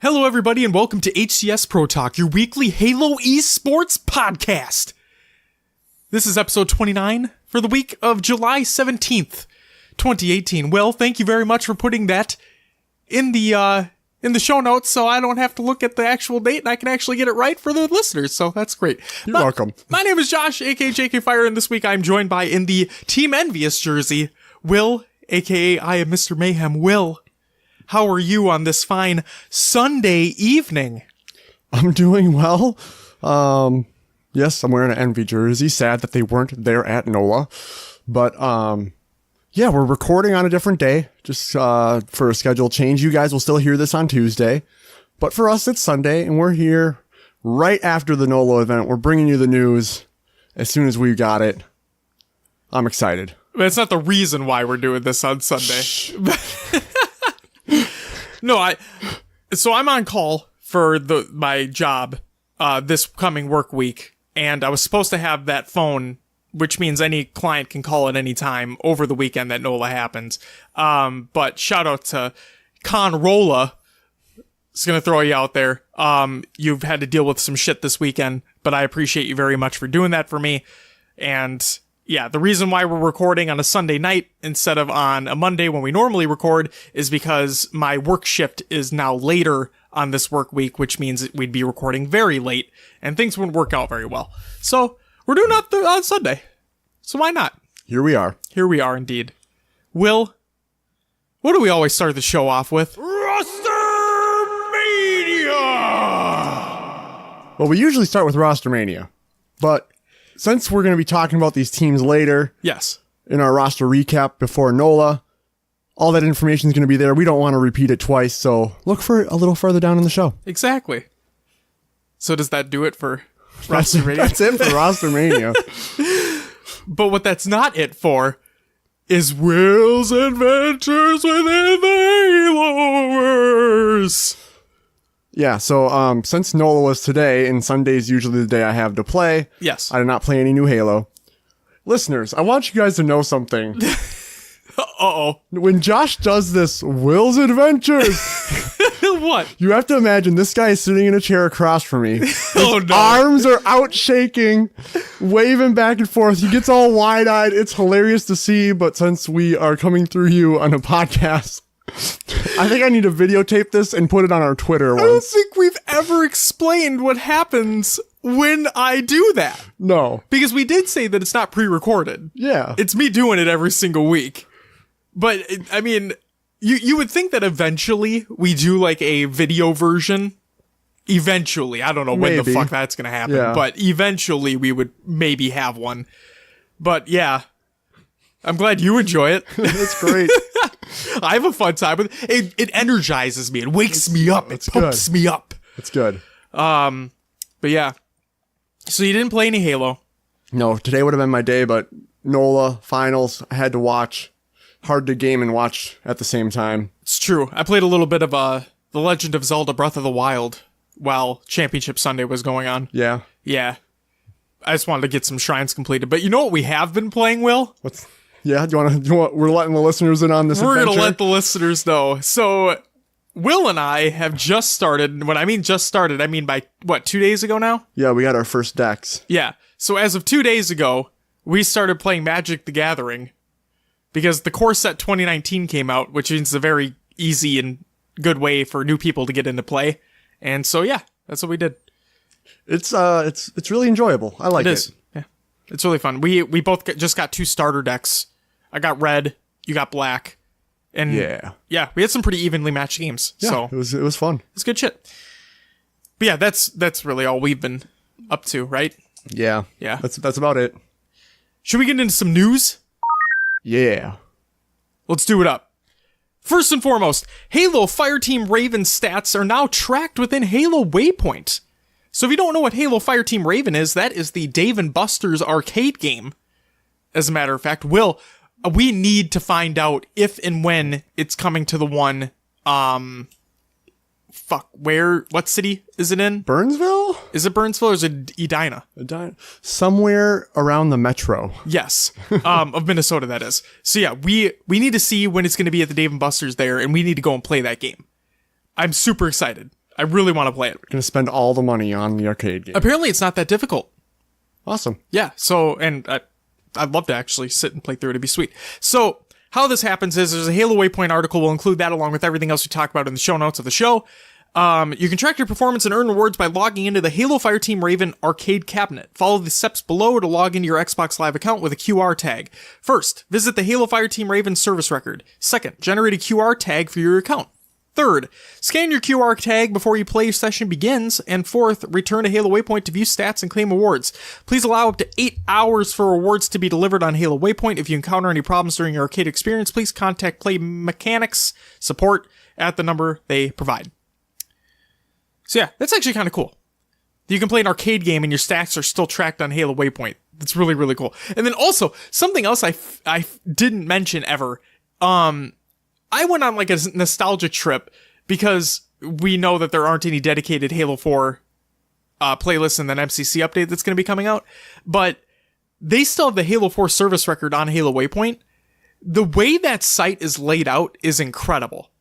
Hello, everybody, and welcome to HCS Pro Talk, your weekly Halo esports podcast. This is episode 29 for the week of July 17th, 2018. Will, thank you very much for putting that in the show notes so I don't have to look at the actual date and I can actually get it right for the listeners, so that's great. You're welcome. My name is Josh, aka JK Fire, and this week I'm joined by, in the Team Envious jersey, Will, aka I am Mr. Mayhem. Will, how are you on this fine Sunday evening? I'm doing well. Yes, I'm wearing an Envy jersey. Sad that they weren't there at NOLA. But, yeah, we're recording on a different day, just for a schedule change. You guys will still hear this on Tuesday. But for us, it's Sunday, and we're here right after the NOLA event. We're bringing you the news as soon as we got it. I'm excited. That's not the reason why we're doing this on Sunday. No, so I'm on call for my job this coming work week, and I was supposed to have that phone, which means any client can call at any time over the weekend that NOLA happens. But shout out to Conrola. It's going to throw you out there. You've had to deal with some shit this weekend, but I appreciate you very much for doing that for me. And yeah, the reason why we're recording on a Sunday night instead of on a Monday when we normally record is because my work shift is now later on this work week, which means we'd be recording very late and things wouldn't work out very well. So we're doing that on Sunday. So why not? Here we are. Here we are indeed. Will, what do we always start the show off with? Roster Mania! Well, we usually start with Roster Mania, but since we're going to be talking about these teams later, yes, in our roster recap before NOLA, all that information is going to be there. We don't want to repeat it twice, so look for it a little further down in the show. Exactly. So does that do it for Roster Mania? That's it for Roster Mania. But what that's not it for is Will's Adventures Within the Haloverse. Yeah, so since NOLA was today, and Sunday's usually the day I have to play, yes, I did not play any new Halo. Listeners, I want you guys to know something. Uh-oh. When Josh does this Will's Adventures, what? You have to imagine this guy is sitting in a chair across from me. His no. arms are out shaking, waving back and forth. He gets all wide-eyed. It's hilarious to see, but since we are coming through you on a podcast, I think I need to videotape this and put it on our Twitter once. I don't think we've ever explained what happens when I do that. No. Because we did say that it's not pre-recorded. Yeah. It's me doing it every single week. But, I mean, you would think that eventually we do, like, a video version. Eventually. I don't know when the fuck that's gonna happen. Yeah. But eventually we would maybe have one. But, yeah. I'm glad you enjoy it. It's great. I have a fun time with it. It energizes me. It wakes me up. It pumps me up. It's good. But yeah. So you didn't play any Halo. No, today would have been my day, but NOLA finals, I had to watch. Hard to game and watch at the same time. It's true. I played a little bit of The Legend of Zelda Breath of the Wild while Championship Sunday was going on. Yeah. Yeah. I just wanted to get some shrines completed. But you know what we have been playing, Will? Yeah, do you want we're letting the listeners in on this adventure? We're going to let the listeners know. So, Will and I have just started. When I mean just started, I mean by, 2 days ago now? Yeah, we got our first decks. Yeah. So, as of 2 days ago, we started playing Magic the Gathering. Because the core set 2019 came out, which is a very easy and good way for new people to get into play. And so, yeah, that's what we did. It's really enjoyable. I like it. It is. Yeah. It's really fun. We both just got 2 starter decks. I got red, you got black. And yeah, we had some pretty evenly matched games. Yeah, so it was fun. It's good shit. But yeah, that's really all we've been up to, right? Yeah. Yeah. That's about it. Should we get into some news? Yeah. Let's do it up. First and foremost, Halo Fireteam Raven stats are now tracked within Halo Waypoint. So if you don't know what Halo Fireteam Raven is, that is the Dave & Buster's arcade game. As a matter of fact, Will, we need to find out if and when it's coming to the one, what city is it in? Burnsville? Is it Burnsville or is it Edina? Somewhere around the metro. Yes. Of Minnesota, that is. So yeah, we need to see when it's going to be at the Dave & Buster's there, and we need to go and play that game. I'm super excited. I really want to play it. Gonna spend all the money on the arcade game. Apparently, it's not that difficult. Awesome. Yeah, so, and I'd love to actually sit and play through it. It'd be sweet. So, how this happens is there's a Halo Waypoint article. We'll include that along with everything else we talk about in the show notes of the show. You can track your performance and earn rewards by logging into the Halo Fireteam Raven arcade cabinet. Follow the steps below to log into your Xbox Live account with a QR tag. First, visit the Halo Fireteam Raven service record. Second, generate a QR tag for your account. Third, scan your QR tag before your play session begins. And fourth, return to Halo Waypoint to view stats and claim awards. Please allow up to 8 hours for awards to be delivered on Halo Waypoint. If you encounter any problems during your arcade experience, please contact Play Mechanics support at the number they provide. So yeah, that's actually kind of cool. You can play an arcade game and your stats are still tracked on Halo Waypoint. That's really, really cool. And then also, something else I didn't mention ever. I went on like a nostalgia trip because we know that there aren't any dedicated Halo 4 playlists in that MCC update that's going to be coming out. But they still have the Halo 4 service record on Halo Waypoint. The way that site is laid out is incredible.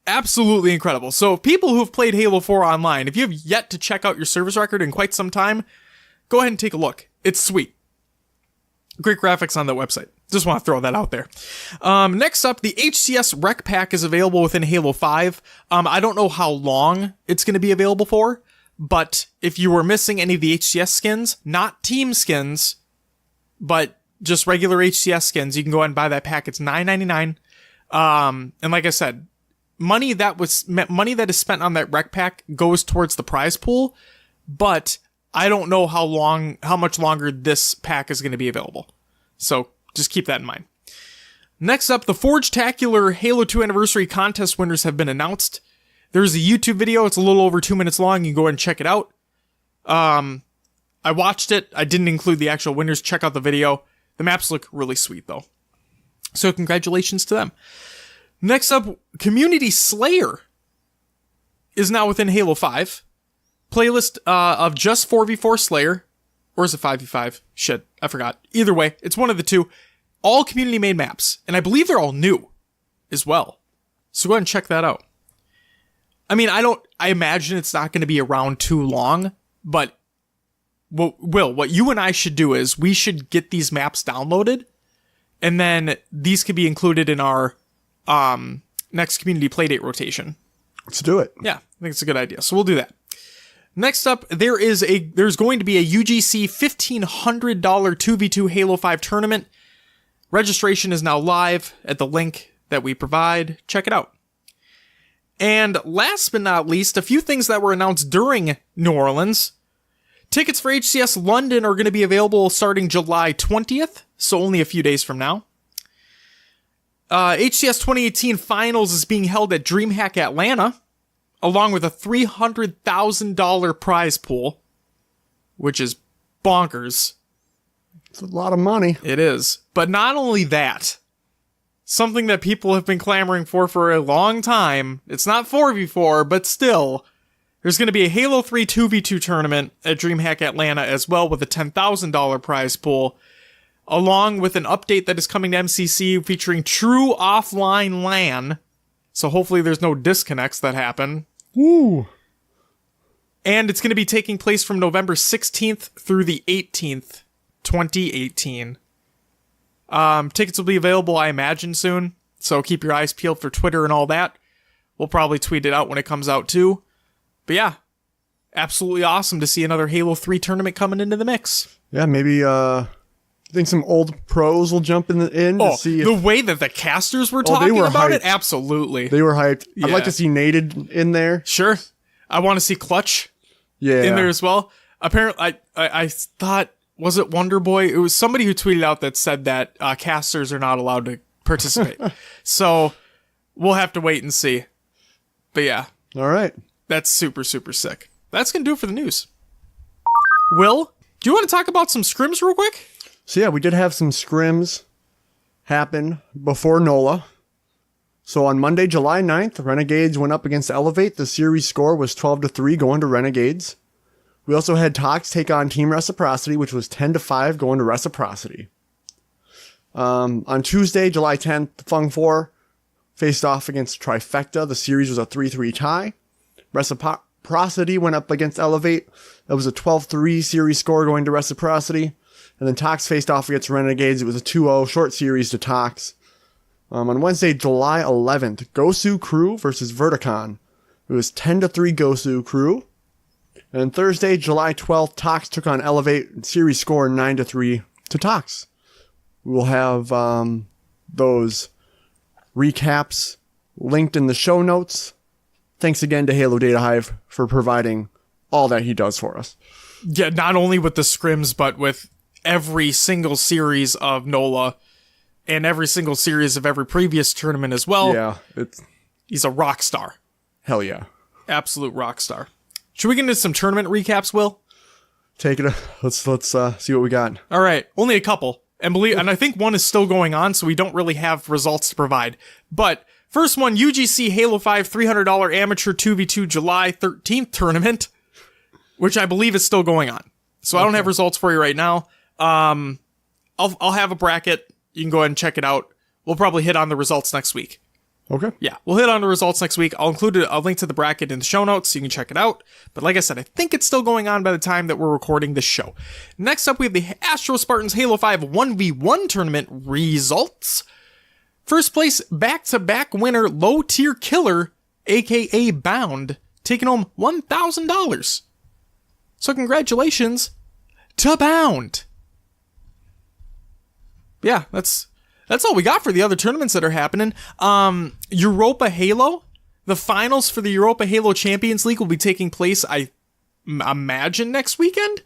Absolutely incredible. So people who have played Halo 4 online, if you have yet to check out your service record in quite some time, go ahead and take a look. It's sweet. Great graphics on that website. Just want to throw that out there. Next up, the HCS Rec Pack is available within Halo 5. I don't know how long it's going to be available for, but if you were missing any of the HCS skins, not team skins, but just regular HCS skins, you can go ahead and buy that pack. It's $9.99. And like I said, money that is spent on that Rec Pack goes towards the prize pool, but I don't know how much longer this pack is going to be available. So just keep that in mind. Next up, the Forgetacular Halo 2 Anniversary Contest winners have been announced. There's a YouTube video. It's a little over 2 minutes long. You can go ahead and check it out. I watched it. I didn't include the actual winners. Check out the video. The maps look really sweet, though. So congratulations to them. Next up, Community Slayer is now within Halo 5. Playlist of just 4v4 Slayer. Or is it 5v5? Shit, I forgot. Either way, it's one of the two. All community-made maps. And I believe they're all new as well. So go ahead and check that out. I mean, I imagine it's not going to be around too long, but what you and I should do is we should get these maps downloaded, and then these could be included in our next community playdate rotation. Let's do it. Yeah, I think it's a good idea. So we'll do that. Next up, there's going to be a UGC $1,500 2v2 Halo 5 tournament. Registration is now live at the link that we provide. Check it out. And last but not least, a few things that were announced during New Orleans. Tickets for HCS London are going to be available starting July 20th, so only a few days from now. HCS 2018 Finals is being held at Dreamhack Atlanta, along with a $300,000 prize pool, which is bonkers. It's a lot of money. It is. But not only that, something that people have been clamoring for a long time. It's not 4v4, but still, there's going to be a Halo 3 2v2 tournament at Dreamhack Atlanta as well with a $10,000 prize pool, along with an update that is coming to MCC featuring true offline LAN. So hopefully there's no disconnects that happen. Woo! And it's going to be taking place from November 16th through the 18th, 2018. Tickets will be available, I imagine, soon. So keep your eyes peeled for Twitter and all that. We'll probably tweet it out when it comes out too. But yeah, absolutely awesome to see another Halo 3 tournament coming into the mix. Yeah, maybe I think some old pros will jump in to see the way that the casters were talking about hyped. it, absolutely. They were hyped. Yeah. I'd like to see Nated in there. Sure. I want to see Clutch in there as well. Apparently, I thought, was it Wonder Boy? It was somebody who tweeted out that said that casters are not allowed to participate. So we'll have to wait and see. But yeah. All right. That's super, super sick. That's going to do it for the news. Will, do you want to talk about some scrims real quick? So yeah, we did have some scrims happen before NOLA. So on Monday, July 9th, Renegades went up against Elevate. The series score was 12-3 going to Renegades. We also had Tox take on Team Reciprocity, which was 10-5 going to Reciprocity. On Tuesday, July 10th, Fung 4 faced off against Trifecta. The series was a 3-3 tie. Reciprocity went up against Elevate. That was a 12-3 series score going to Reciprocity. And then Tox faced off against Renegades. It was a 2-0 short series to Tox. On Wednesday, July 11th, Gosu Crew versus Verticon. It was 10-3 Gosu Crew. And Thursday, July 12th, Tox took on Elevate. Series score 9-3 to Tox. We will have those recaps linked in the show notes. Thanks again to Halo Data Hive for providing all that he does for us. Yeah, not only with the scrims, but with every single series of NOLA and every single series of every previous tournament as well. Yeah, he's a rock star. Hell yeah. Absolute rock star. Should we get into some tournament recaps, Will? Take it. Let's see what we got. All right, only a couple. And I think one is still going on, so we don't really have results to provide. But first one, UGC Halo 5 $300 Amateur 2v2 July 13th tournament, which I believe is still going on. So I don't have results for you right now. I'll have a bracket. You can go ahead and check it out. We'll probably hit on the results next week. Okay. Yeah, we'll hit on the results next week. I'll include a link to the bracket in the show notes so you can check it out. But like I said, I think it's still going on by the time that we're recording this show. Next up, we have the Astro Spartans Halo 5 1v1 tournament results. First place, back-to-back winner, Low Tier Killer, aka Bound, taking home $1,000. So congratulations to Bound. Yeah, that's all we got for the other tournaments that are happening. Europa Halo, the finals for the Europa Halo Champions League will be taking place, I imagine, next weekend,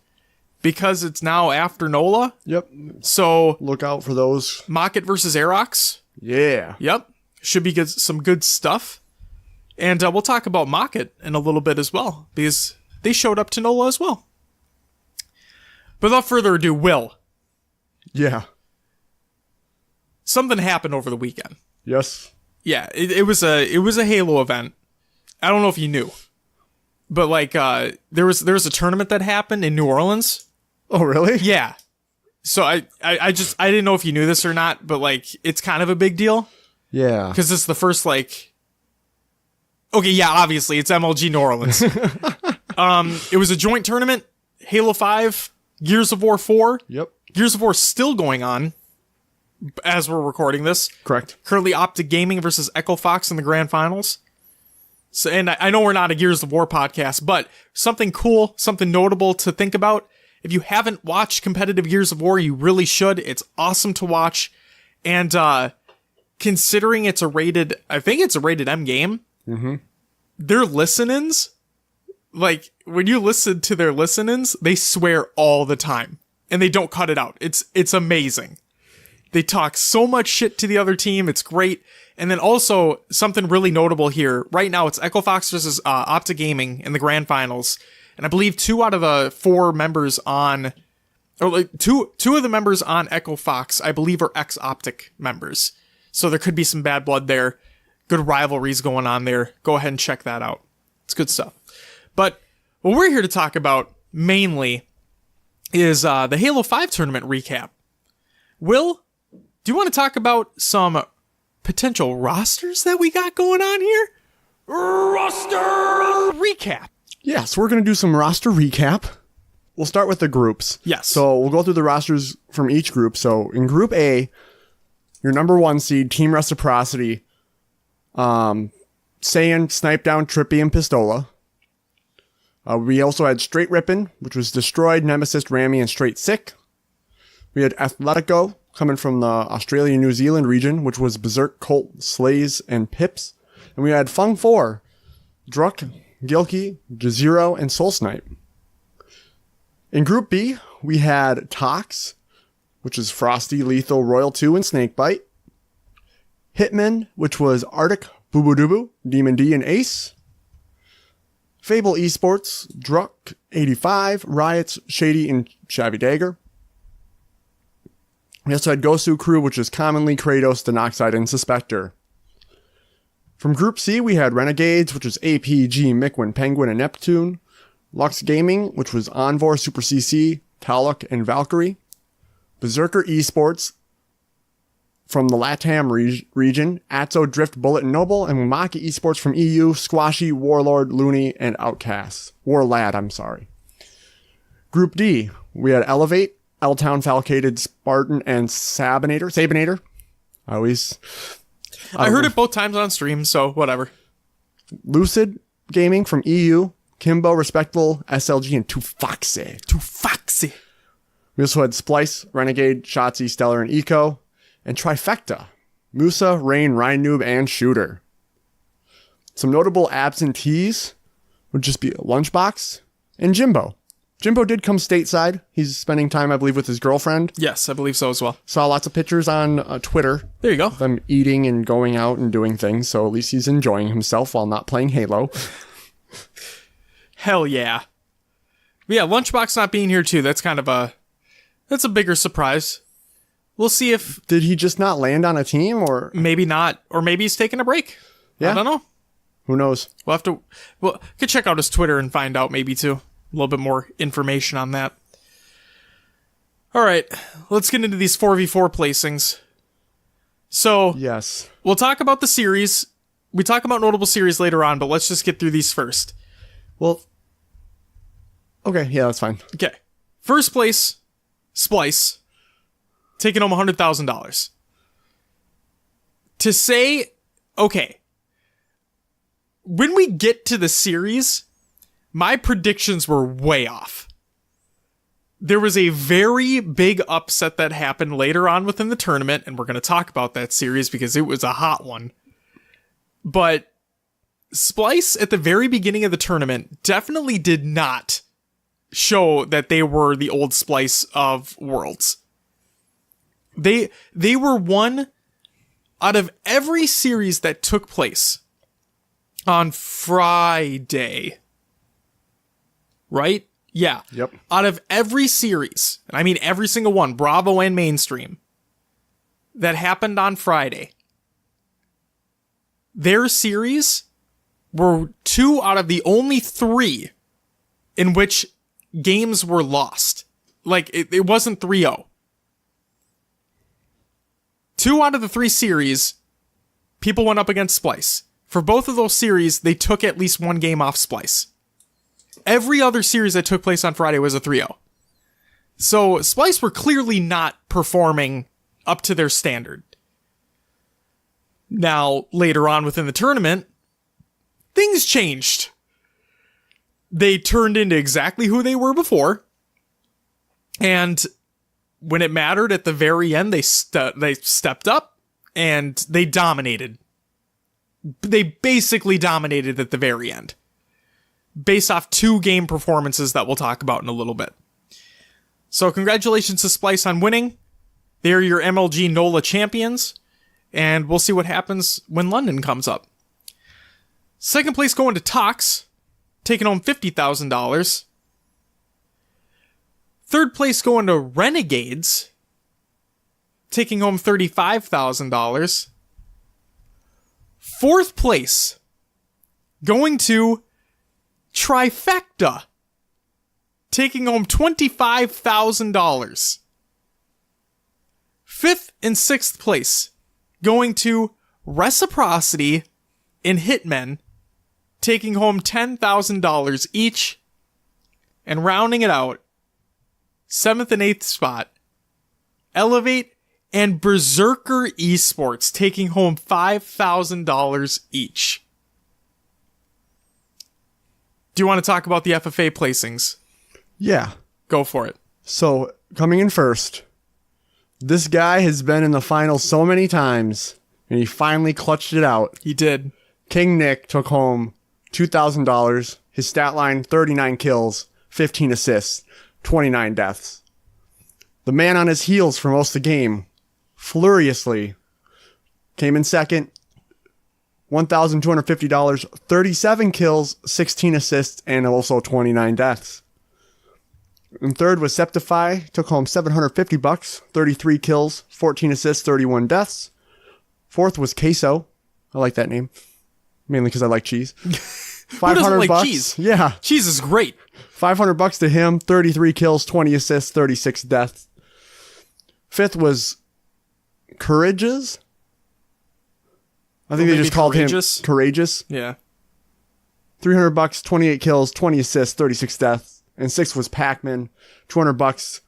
because it's now after NOLA. Yep. So look out for those. Mocket versus Aerox. Yeah. Yep. Should be some good stuff. And we'll talk about Mocket in a little bit as well, because they showed up to NOLA as well. But without further ado, Will. Yeah. Something happened over the weekend. Yes. Yeah, it was a Halo event. I don't know if you knew, but like there was a tournament that happened in New Orleans. Oh, really? Yeah. So I didn't know if you knew this or not, but like it's kind of a big deal. Yeah. Because it's the first like. Okay, yeah, obviously it's MLG New Orleans. It was a joint tournament. Halo 5, Gears of War 4. Yep. Gears of War still going on as we're recording this. Correct. Currently Optic Gaming versus Echo Fox in the grand finals. So, and I know we're not a Gears of War podcast, but something cool, something notable to think about. If you haven't watched competitive Gears of War, you really should. It's awesome to watch. And considering I think it's a rated M game, their listen-ins, like when you listen to their listen-ins, they swear all the time and they don't cut it out. It's amazing. They talk so much shit to the other team. It's great. And then also something really notable here. Right now, it's Echo Fox versus Optic Gaming in the grand finals. And I believe 2 out of the 4 members on, or like two of the members on Echo Fox, I believe, are ex-Optic members. So there could be some bad blood there. Good rivalries going on there. Go ahead and check that out. It's good stuff. But what we're here to talk about mainly is the Halo 5 tournament recap. Will, do you want to talk about some potential rosters that we got going on here? Roster recap. Yes, we're going to do some roster recap. We'll start with the groups. Yes. So we'll go through the rosters from each group. So in Group A, your number 1 seed, Team Reciprocity, Saiyan, Snipe Down, Trippy, and Pistola. We also had Straight Rippin', which was Destroyed, Nemesis, Rammy, and Straight Sick. We had Athletico, coming from the Australia-New Zealand region, which was Berserk, Colt, Slays, and Pips. And we had Fung 4, Druk, Gilkey, Jazero, and Soul Snipe. In Group B, we had Tox, which is Frosty, Lethal, Royal 2, and Snakebite. Hitman, which was Arctic, Booboodoobo, Demon D, and Ace. Fable Esports, Druk, 85, Riots, Shady, and Shabby Dagger. We also had Gosu Crew, which is commonly Kratos, Denoxide, and Suspector. From Group C, we had Renegades, which was APG, Mikwin, Penguin, and Neptune. Lux Gaming, which was Envor, Super CC, Taluk, and Valkyrie. Berserker Esports, from the LATAM region, Atzo, Drift, Bullet, and Noble, and Wumaki Esports from EU, Squashy, Warlord, Looney, and Outcast. Warlad, I'm sorry. Group D, we had Elevate, L-Town, Falcated, Spartan, and Sabinator. I heard it both times on stream, so whatever. Lucid Gaming from EU, Kimbo, Respectful, SLG, and Tufaxi. We also had Splice, Renegade, Shotzi, Stellar, and Eco, and Trifecta, Musa, Rain, Ryan Noob, and Shooter. Some notable absentees would just be Lunchbox and Jimbo. Jimbo did come stateside. He's spending time, I believe, with his girlfriend. Yes, I believe so as well. Saw lots of pictures on Twitter. There you go. Them eating and going out and doing things, so at least he's enjoying himself while not playing Halo. Hell yeah. But yeah, Lunchbox not being here too, that's a bigger surprise. We'll see if... Did he just not land on a team, or... Maybe not, or maybe he's taking a break. Yeah. I don't know. Who knows? Could check out his Twitter and find out maybe too. A little bit more information on that. All right, let's get into these 4v4 placings. So, yes, we'll talk about the series. We talk about notable series later on, but let's just get through these first. Well, okay, yeah, that's fine. Okay. First place, Splice, taking home $100,000. To say, okay, when we get to the series, my predictions were way off. There was a very big upset that happened later on within the tournament, and we're going to talk about that series because it was a hot one. But Splice, at the very beginning of the tournament, definitely did not show that they were the old Splice of Worlds. They were one out of every series that took place on Friday. Right? Yeah. Yep. Out of every series, and I mean every single one, Bravo and Mainstream, that happened on Friday, their series were 2 out of the only 3 in which games were lost. Like, it wasn't 3-0. 2 out of the 3 series, people went up against Splice. For both of those series, they took at least 1 game off Splice. Every other series that took place on Friday was a 3-0. So Splice were clearly not performing up to their standard. Now, later on within the tournament, things changed. They turned into exactly who they were before. And when it mattered at the very end, they stepped up and they dominated. They basically dominated at the very end, based off 2 game performances that we'll talk about in a little bit. So congratulations to Splice on winning. They're your MLG NOLA champions, and we'll see what happens when London comes up. Second place going to Tox, taking home $50,000. Third place going to Renegades, taking home $35,000. Fourth place going to Trifecta, taking home $25,000. Fifth and sixth place going to Reciprocity and Hitmen, taking home $10,000 each. And rounding it out, 7th and 8th spot, Elevate and Berserker Esports, taking home $5,000 each. Do you want to talk about the FFA placings? Yeah. Go for it. So, coming in first, this guy has been in the finals so many times, and he finally clutched it out. He did. King Nick took home $2,000. His stat line, 39 kills, 15 assists, 29 deaths. The man on his heels for most of the game, furiously, came in second, $1,250, 37 kills, 16 assists, and also 29 deaths. And third was Septify, took home $750, 33 kills, 14 assists, 31 deaths. Fourth was Queso. I like that name, mainly because I like cheese. Who doesn't like cheese? Yeah. Cheese is great. $500 to him, 33 kills, 20 assists, 36 deaths. Fifth was Courageous. I think Or they just maybe called Courageous? him Courageous. Yeah. $300, 28 kills, 20 assists, 36 deaths, and 6 was Pac-Man. $200,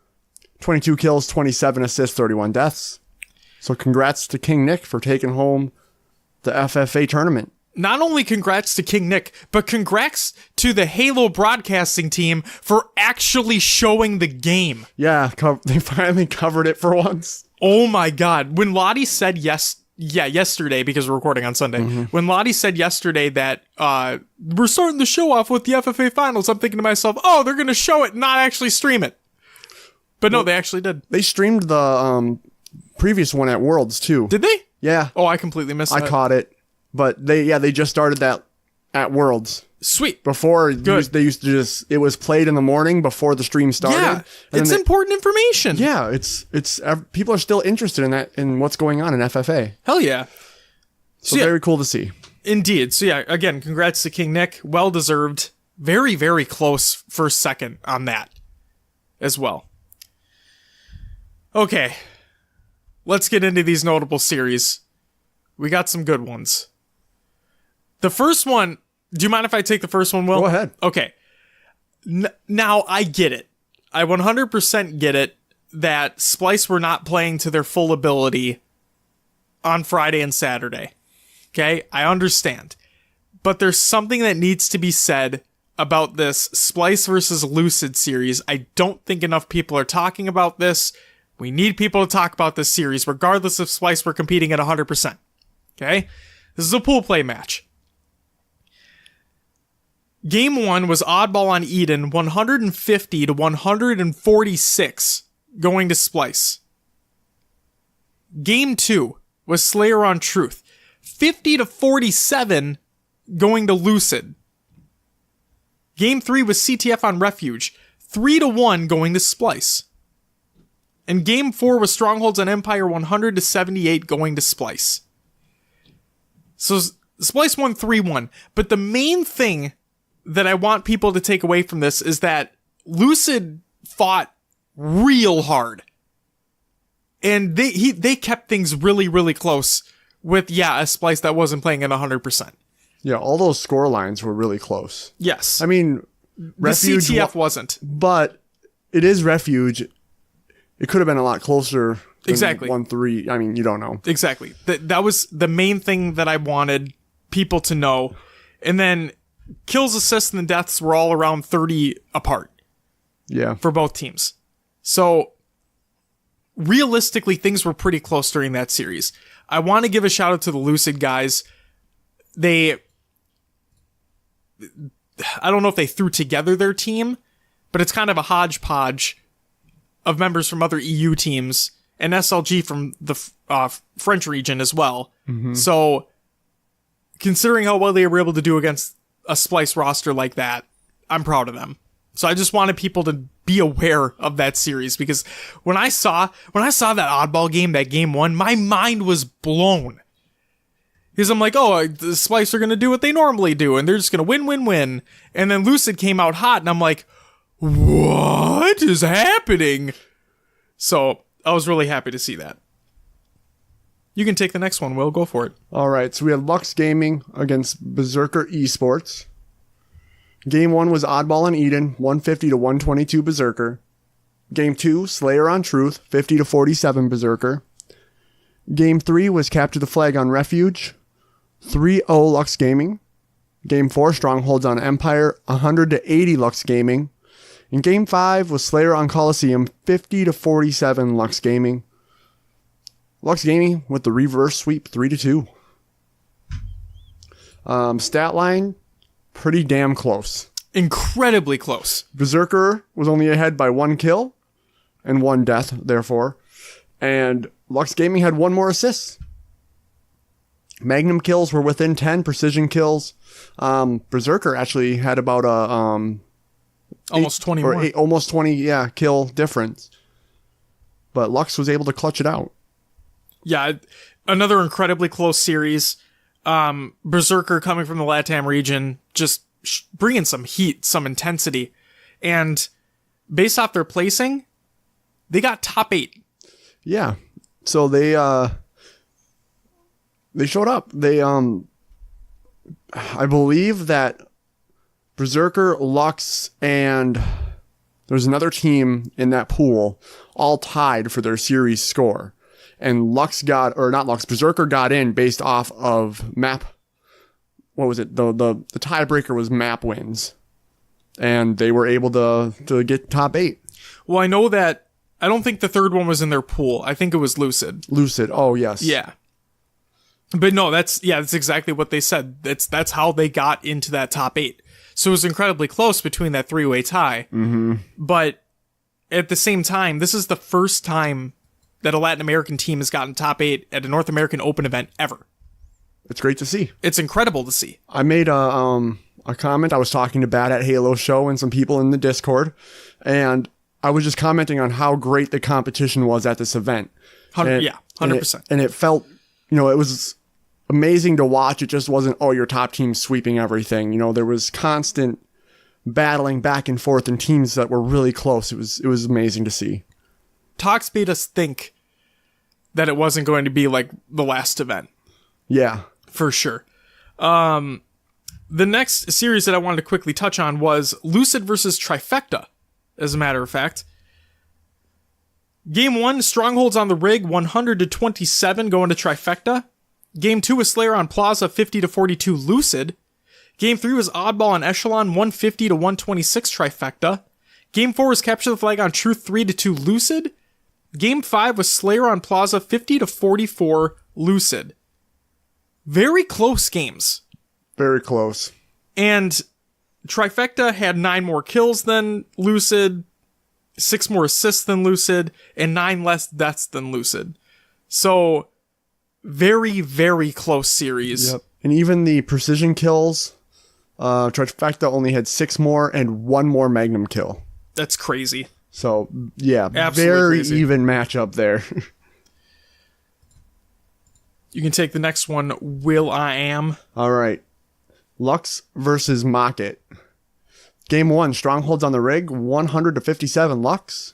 22 kills, 27 assists, 31 deaths. So congrats to King Nick for taking home the FFA tournament. Not only congrats to King Nick, but congrats to the Halo broadcasting team for actually showing the game. Yeah, they finally covered it for once. Oh my God. When Lottie said yesterday, because we're recording on Sunday, when Lottie said yesterday that we're starting the show off with the FFA finals, I'm thinking to myself, oh, they're going to show it, not actually stream it. But no, they actually did. They streamed the previous one at Worlds too. Did they? Yeah. Oh, I completely missed that. I caught it. But they just started that at Worlds. Sweet. Before, Good. they used to just, it was played in the morning before the stream started. Yeah, And it's then important information. Yeah, it's people are still interested in that, in what's going on in FFA. Hell yeah. So yeah. very cool to see. Indeed. So yeah, again, congrats to King Nick. Well deserved. Very, very close first second on that as well. Okay. Let's get into these notable series. We got some good ones. The first one, do you mind if I take the first one, Will? Go ahead. Okay. Now, I get it. I 100% get it that Splice were not playing to their full ability on Friday and Saturday. Okay? I understand. But there's something that needs to be said about this Splice versus Lucid series. I don't think enough people are talking about this. We need people to talk about this series, regardless if Splice were competing at 100%. Okay? This is a pool play match. Game 1 was oddball on Eden, 150 to 146, going to Splice. Game 2 was Slayer on Truth, 50 to 47, going to Lucid. Game 3 was CTF on Refuge, 3 to 1, going to Splice. And Game 4 was Strongholds on Empire, 100 to 78, going to Splice. So Splice won 3-1, but the main thing that I want people to take away from this is that Lucid fought real hard. And they kept things really, really close with, a Splice that wasn't playing at 100%. Yeah, all those score lines were really close. Yes. I mean, Refuge... The CTF wasn't. But it is Refuge. It could have been a lot closer than Exactly. 1-3. I mean, you don't know. Exactly. That was the main thing that I wanted people to know. And then kills, assists, and deaths were all around 30 apart. Yeah. For both teams. So, realistically, things were pretty close during that series. I want to give a shout out to the Lucid guys. I don't know if they threw together their team, but it's kind of a hodgepodge of members from other EU teams and SLG from the French region as well. Mm-hmm. So, considering how well they were able to do against a Splice roster like that, I'm proud of them. So I just wanted people to be aware of that series, because when I saw that oddball game, that game 1, my mind was blown. Because I'm like, oh, the Splice are going to do what they normally do, and they're just going to win. And then Lucid came out hot, and I'm like, what is happening? So I was really happy to see that. You can take the next one, Will. Go for it. All right, so we had Lux Gaming against Berserker Esports. Game 1 was Oddball on Eden, 150 to 122 Berserker. Game 2, Slayer on Truth, 50 to 47 Berserker. Game 3 was Capture the Flag on Refuge, 3-0 Lux Gaming. Game 4, Strongholds on Empire, 100 to 80 Lux Gaming. And Game 5 was Slayer on Coliseum, 50 to 47 Lux Gaming. Lux Gaming with the reverse sweep, 3-2. Stat line, pretty damn close. Incredibly close. Berserker was only ahead by 1 kill and 1 death, therefore. And Lux Gaming had 1 more assist. Magnum kills were within 10, precision kills. Berserker actually had about a almost 20 more. Almost 20, kill difference. But Lux was able to clutch it out. Yeah, another incredibly close series. Berserker coming from the LATAM region, just bringing some heat, some intensity. And based off their placing, they got top 8. Yeah. So they They showed up. I believe that Berserker, Lux, and there's another team in that pool all tied for their series score. And Berserker got in based off of map. What was it? The tiebreaker was map wins. And they were able to get top 8. Well, I know that, I don't think the third one was in their pool. I think it was Lucid. Lucid, oh yes. Yeah. But no, that's exactly what they said. That's how they got into that top 8. So it was incredibly close between that 3-way tie. Mm-hmm. But at the same time, this is the first time that a Latin American team has gotten top 8 at a North American Open event ever. It's great to see. It's incredible to see. I made a comment. I was talking to Bad at Halo Show and some people in the Discord, and I was just commenting on how great the competition was at this event. 100%. And it felt, it was amazing to watch. It just wasn't, your top team sweeping everything. There was constant battling back and forth in teams that were really close. It was amazing to see. Talks made us think that it wasn't going to be like the last event. Yeah. For sure. The next series that I wanted to quickly touch on was Lucid versus Trifecta, as a matter of fact. Game 1, Strongholds on the Rig, 100-27 going to Trifecta. Game 2 was Slayer on Plaza, 50-42 Lucid. Game 3 was Oddball on Echelon, 150-126 Trifecta. Game 4 was Capture the Flag on Truth, 3-2 Lucid. Game 5 was Slayer on Plaza, 50-44 Lucid. Very close games. Very close. And Trifecta had 9 more kills than Lucid, 6 more assists than Lucid, and 9 less deaths than Lucid. So, very, very close series. Yep. And even the precision kills, Trifecta only had 6 more and 1 more Magnum kill. That's crazy. So, yeah, Absolutely very crazy. even matchup there. You can take the next one, Will I Am. All right. Lux versus Mocket. Game 1, Strongholds on the Rig, 100-57 Lux.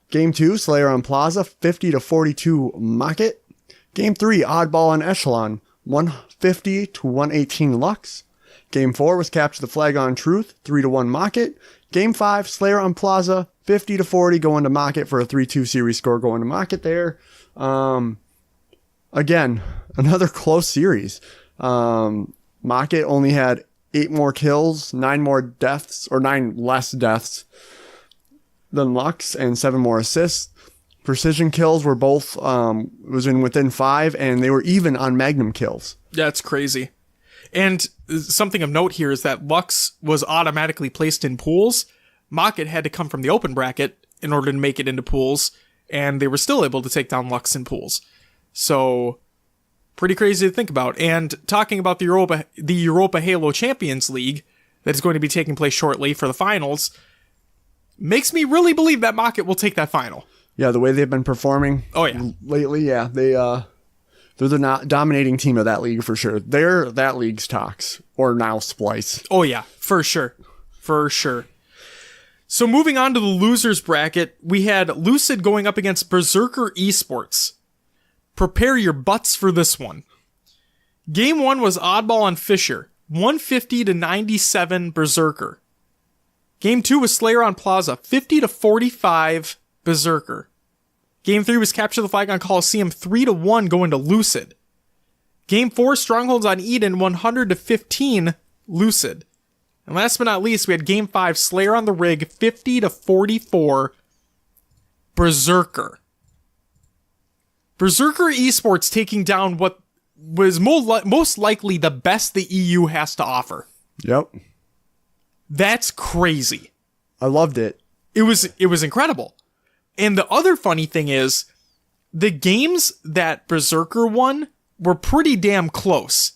Game 2, Slayer on Plaza, 50-42 Mocket. Game 3, Oddball on Echelon, 150-118 Lux. Game 4 was Capture the Flag on Truth, 3-1 Mocket. Game 5, Slayer on Plaza, 50-40 going to Mocket for a 3-2 series score going to Mocket there. Again, another close series. Mocket only had 8 more kills, 9 more deaths, or 9 less deaths than Lux, and 7 more assists. Precision kills were both, within 5, and they were even on Magnum kills. That's crazy. And something of note here is that Lux was automatically placed in pools. Mocket had to come from the open bracket in order to make it into pools, and they were still able to take down Lux in pools. So, pretty crazy to think about. And talking about the Europa Halo Champions League that is going to be taking place shortly for the finals, makes me really believe that Mocket will take that final. Yeah, the way they've been performing lately, yeah, they're the dominating team of that league for sure. They're that league's Tox, or now Splice. Oh yeah, for sure. For sure. So moving on to the losers bracket, we had Lucid going up against Berserker Esports. Prepare your butts for this one. Game 1 was Oddball on Fisher, 150-97 Berserker. Game 2 was Slayer on Plaza, 50-45 Berserker. Game 3 was Capture the Flag on Coliseum, 3-1 going to Lucid. Game 4, Strongholds on Eden, 100-15 Lucid. And last but not least, we had Game 5, Slayer on the Rig, 50-44 Berserker. Berserker Esports taking down what was most likely the best the EU has to offer. Yep. That's crazy. I loved it. It was incredible. And the other funny thing is, the games that Berserker won were pretty damn close.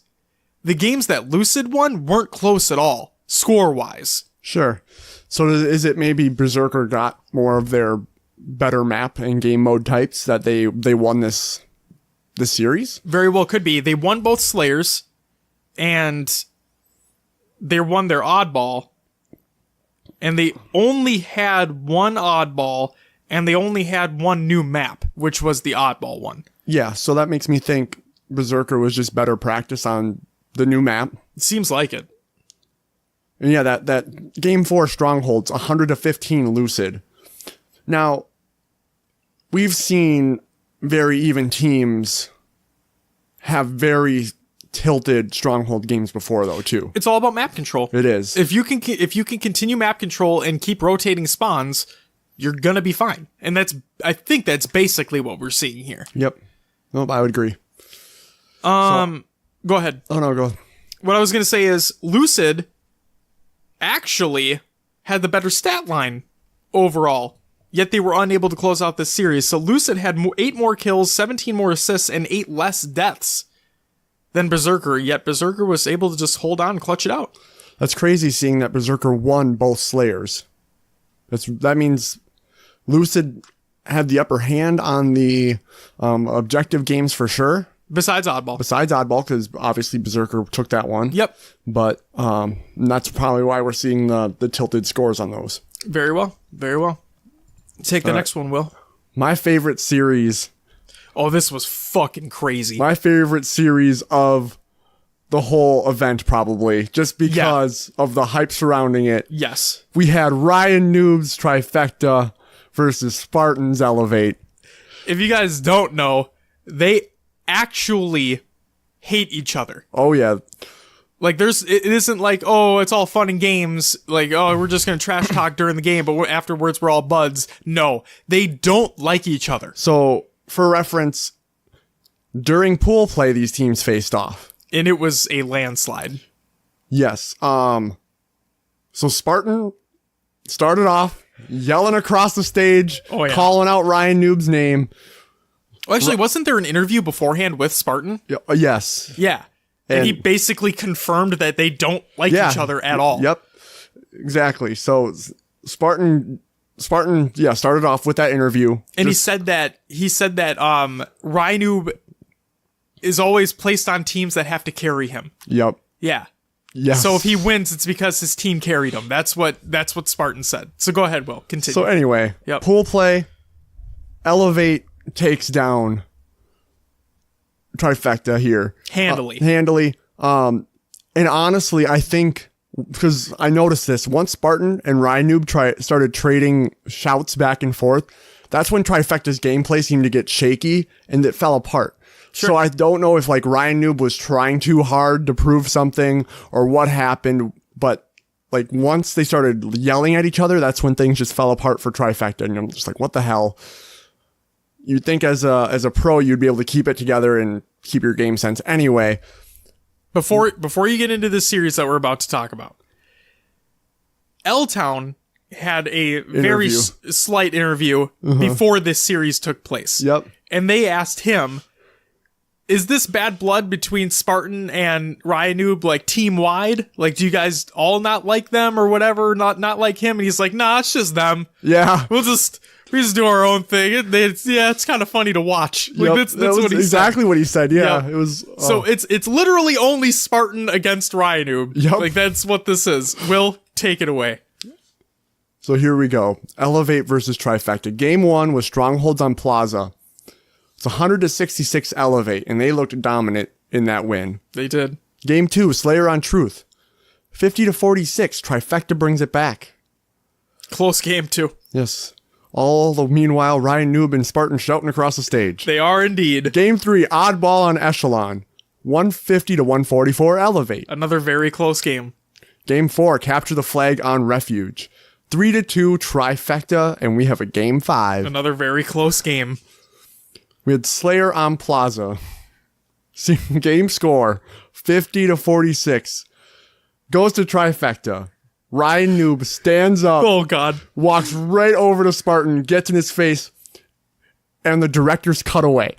The games that Lucid won weren't close at all, score-wise. Sure. So is it maybe Berserker got more of their better map and game mode types that they won this series? Very well could be. They won both Slayers, and they won their Oddball, and they only had one Oddball, and they only had one new map, which was the Oddball one. Yeah, so that makes me think Berserker was just better practice on the new map. It seems like it. And yeah, that game 4 Strongholds, 100-15 Lucid. Now, we've seen very even teams have very tilted Stronghold games before, though, too. It's all about map control. It is. If you can continue map control and keep rotating spawns, you're gonna be fine. And I think that's basically what we're seeing here. Yep. Nope, I would agree. Go ahead. Oh, no, go. What I was gonna say is Lucid actually had the better stat line overall, yet they were unable to close out this series. So Lucid had 8 more kills, 17 more assists, and 8 less deaths than Berserker, yet Berserker was able to just hold on and clutch it out. That's crazy seeing that Berserker won both Slayers. That means Lucid had the upper hand on the objective games for sure. Besides Oddball. Because obviously Berserker took that one. Yep. But that's probably why we're seeing the tilted scores on those. Very well. Very well. Take the next one, Will. My favorite series. Oh, this was fucking crazy. My favorite series of the whole event, probably. Just because of the hype surrounding it. Yes. We had Ryan Noob's Trifecta versus Spartan's Elevate. If you guys don't know, they actually hate each other. Oh, yeah. Like, it isn't like, oh, it's all fun and games. Like, oh, we're just going to trash talk during the game, but afterwards we're all buds. No, they don't like each other. So, for reference, during pool play, these teams faced off. And it was a landslide. Yes. So Spartan started off yelling across the stage, calling out Ryan Noob's name. Well, actually, wasn't there an interview beforehand with Spartan? Yes. Yeah. And he basically confirmed that they don't like each other at all. Yep. Exactly. So Spartan, started off with that interview. And he said that Ryan Noob is always placed on teams that have to carry him. Yep. Yeah. Yes. So if he wins, it's because his team carried him. That's what Spartan said. So go ahead, Will. Continue. So anyway, pool play, Elevate takes down Trifecta here. Handily. And honestly, I think, because I noticed this, once Spartan and Ryan Noob started trading shouts back and forth, that's when Trifecta's gameplay seemed to get shaky and it fell apart. Sure. So I don't know if like Ryan Noob was trying too hard to prove something or what happened, but like once they started yelling at each other, that's when things just fell apart for Trifecta. And I'm just like, what the hell? You'd think as a pro, you'd be able to keep it together and keep your game sense. Anyway. Before you get into this series that we're about to talk about, L-Town had a very slight interview before this series took place. Yep. And they asked him, is this bad blood between Spartan and Ryan Noob, like, team-wide? Like, do you guys all not like them or whatever? Not like him? And he's like, nah, it's just them. Yeah. We just do our own thing. It's kind of funny to watch. Like, that's what he exactly said. What he said. Yeah. It was. So it's literally only Spartan against Ryan Noob. Yep. Like, that's what this is. Will, take it away. So here we go. Elevate versus Trifecta. Game 1 was Strongholds on Plaza. It's 100-66 Elevate, and they looked dominant in that win. They did. Game 2, Slayer on Truth. 50-46, Trifecta brings it back. Close game, too. Yes. All the meanwhile, Ryan Noob and Spartan shouting across the stage. They are indeed. Game 3, Oddball on Echelon. 150-144 Elevate. Another very close game. Game 4, Capture the Flag on Refuge. 3-2 Trifecta, and we have a Game 5. Another very close game. We had Slayer on Plaza. Game score, 50-46. Goes to Trifecta. Ryan Noob stands up. Oh, God. Walks right over to Spartan, gets in his face, and the director's cut away.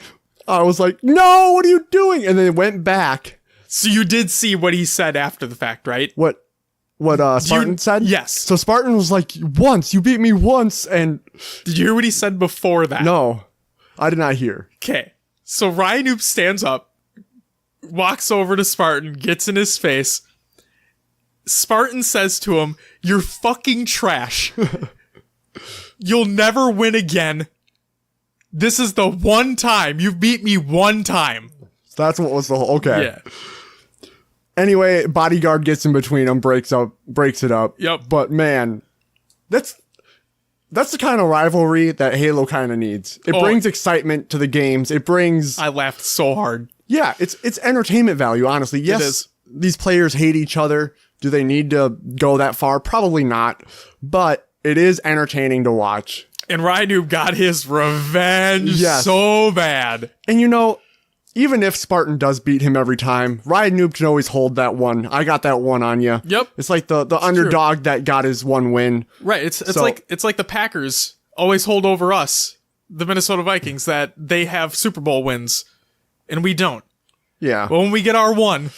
I was like, no, what are you doing? And then it went back. So you did see what he said after the fact, right? What Spartan said? Yes. So Spartan was like, you beat me once, and... Did you hear what he said before that? No. I did not hear. Okay. So Ryan Noob stands up, walks over to Spartan, gets in his face. Spartan says to him, "You're fucking trash. You'll never win again. This is the one time. You've beat me one time." That's what was the whole. Okay. Yeah. Anyway, Bodyguard gets in between them, breaks it up. Yep. But man, that's the kind of rivalry that Halo kind of needs. It brings excitement to the games. It brings. I laughed so hard. Yeah, it's entertainment value, honestly. Yes, It is. These players hate each other. Do they need to go that far? Probably not. But it is entertaining to watch. And Rydoob got his revenge so bad. And you know, even if Spartan does beat him every time, Rydoob can always hold that one. I got that one on you. Yep. It's like the underdog that got his one win. Right. It's like the Packers always hold over us, the Minnesota Vikings, that they have Super Bowl wins and we don't. Yeah. Well, when we get our one,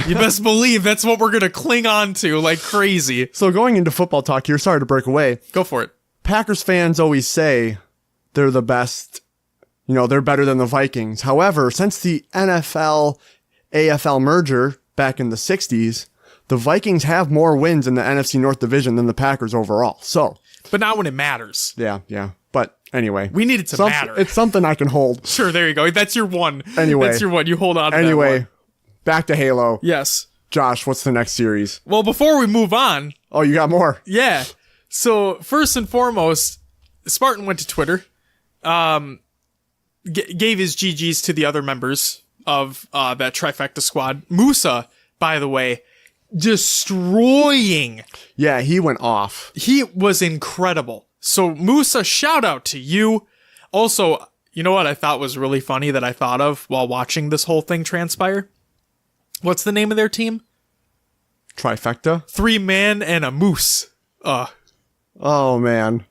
you best believe that's what we're going to cling on to like crazy. So going into football talk here, sorry to break away. Go for it. Packers fans always say they're the best. You know, they're better than the Vikings. However, since the NFL AFL merger back in the 60s, the Vikings have more wins in the NFC North Division than the Packers overall. So, but not when it matters. yeah. But anyway, we need it to matter. It's something I can hold. Sure, there you go. That's your one. Anyway. That's your one. You hold on to that Anyway, one. back to Halo. Yes. Josh, what's the next series? Well, before we move on. Oh, you got more? Yeah. So, first and foremost, Spartan went to Twitter, gave his GGs to the other members of that Trifecta squad. Musa, by the way, destroying. Yeah, he went off. He was incredible. So, Musa, shout out to you. Also, you know what I thought was really funny that I thought of while watching this whole thing transpire? What's the name of their team? Trifecta? 3 men and a moose. Oh, man.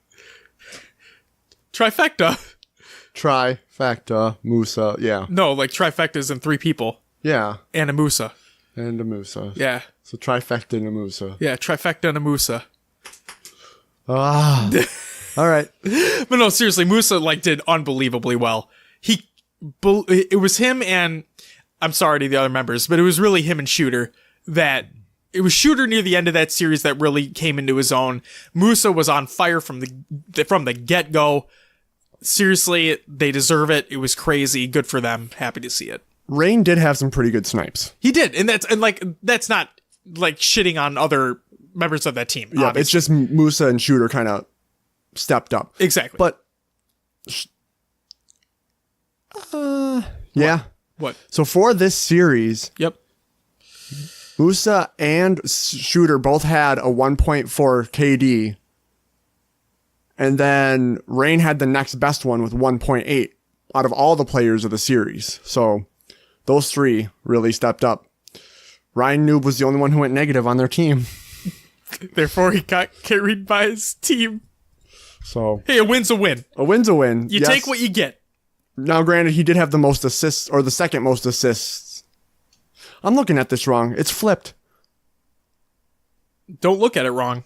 Trifecta. Trifecta, Musa, yeah. No, like trifectas and 3 people. Yeah. And a Musa. And a Musa. Yeah. So trifecta and a Musa. Yeah, trifecta and a Musa. Ah. All right. But no, seriously, Musa like did unbelievably well. It was him and I'm sorry to the other members, but it was really him and Shooter it was Shooter near the end of that series that really came into his own. Musa was on fire from the get-go. Seriously, they deserve it. It was crazy. Good for them. Happy to see it. Rain did have some pretty good snipes. He did, and that's not like shitting on other members of that team. Yeah, obviously. it's just Musa and Shooter kind of stepped up. Exactly. But yeah. What? So for this series, Yep. Musa and Shooter both had a 1.4 KD. And then Rain had the next best one with 1.8 out of all the players of the series. So those 3 really stepped up. Ryan Noob was the only one who went negative on their team. Therefore, he got carried by his team. So Hey, a win's a win. a win's a win. You take what you get. Now, granted, he did have the most assists, or the second most assists. I'm looking at this wrong. It's flipped. Don't look at it wrong.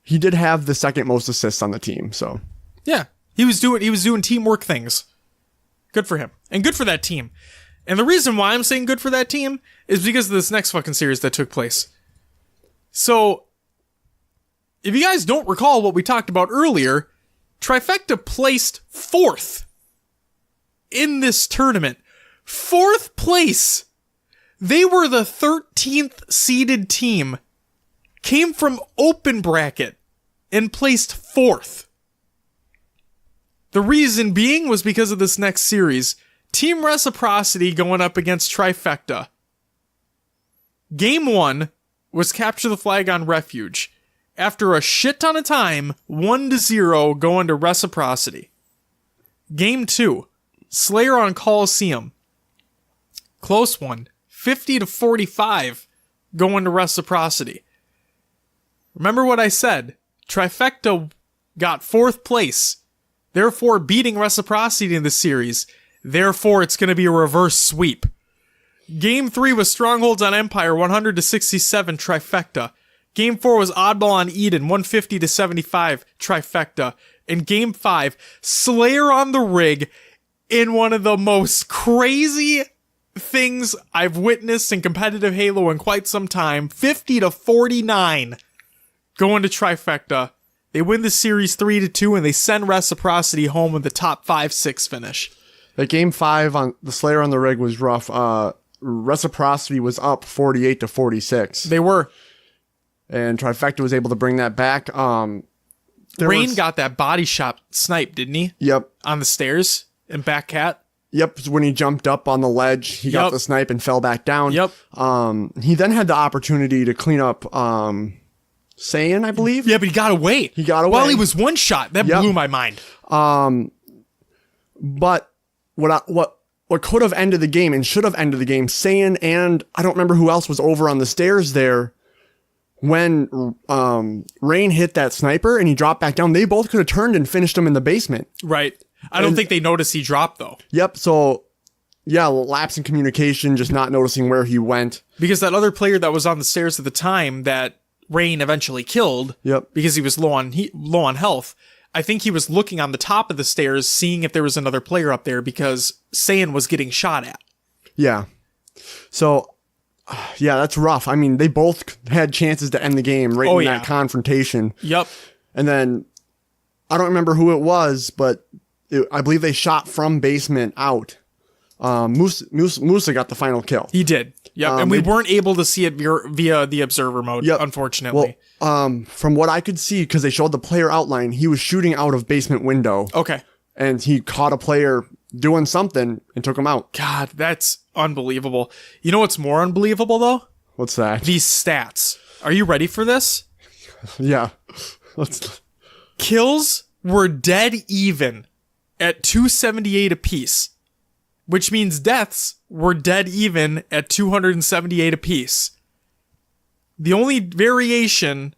He did have the second most assists on the team, so. Yeah. He was doing teamwork things. Good for him. And good for that team. And the reason why I'm saying good for that team is because of this next fucking series that took place. So, if you guys don't recall what we talked about earlier, Trifecta placed 4th in this tournament. 4th place. They were the 13th seeded team, came from open bracket, and placed 4th. The reason being was because of this next series. Team Reciprocity going up against Trifecta. Game 1 was Capture the Flag on Refuge. After a shit ton of time, 1-0 going to Reciprocity. Game 2, Slayer on Coliseum. Close one, 50-45 going to Reciprocity. Remember what I said, Trifecta got 4th place, therefore beating Reciprocity in the series, therefore it's going to be a reverse sweep. Game 3 was Strongholds on Empire, 100-67 Trifecta. Game 4 was Oddball on Eden, 150-75 Trifecta. And Game 5, Slayer on the Rig, in one of the most crazy things I've witnessed in competitive Halo in quite some time, 50-49 going to Trifecta. They win the series 3-2 and they send Reciprocity home with the top 5-6 finish. That game 5 on the Slayer on the rig was rough. Reciprocity was up 48-46. They were. And Trifecta was able to bring that back. Rain got that body shot snipe, didn't he? Yep. On the stairs in back cat. Yep. When he jumped up on the ledge, he got the snipe and fell back down. Yep. He then had the opportunity to clean up Saiyan, I believe. Yeah, but he got away. He got away. While he was one shot. That blew my mind. But what could have ended the game and should have ended the game, Saiyan and I don't remember who else was over on the stairs there when Rain hit that sniper and he dropped back down. They both could have turned and finished him in the basement. Right. I don't think they noticed he dropped, though. Yep. So, yeah, lapse in communication, just not noticing where he went. Because that other player that was on the stairs at the time that Rain eventually killed, because he was low on health, I think he was looking on the top of the stairs, seeing if there was another player up there because Saiyan was getting shot at. Yeah. So, yeah, that's rough. I mean, they both had chances to end the game in that confrontation. Yep. And then, I don't remember who it was, but I believe they shot from basement out. Musa got the final kill. He did. Yep. And we weren't able to see it via the observer mode, unfortunately. Well, from what I could see, because they showed the player outline, he was shooting out of basement window. Okay. And he caught a player doing something and took him out. God, that's unbelievable. You know what's more unbelievable, though? What's that? These stats. Are you ready for this? Yeah. Kills were dead even at 278 apiece, which means deaths were dead even at 278 apiece. The only variation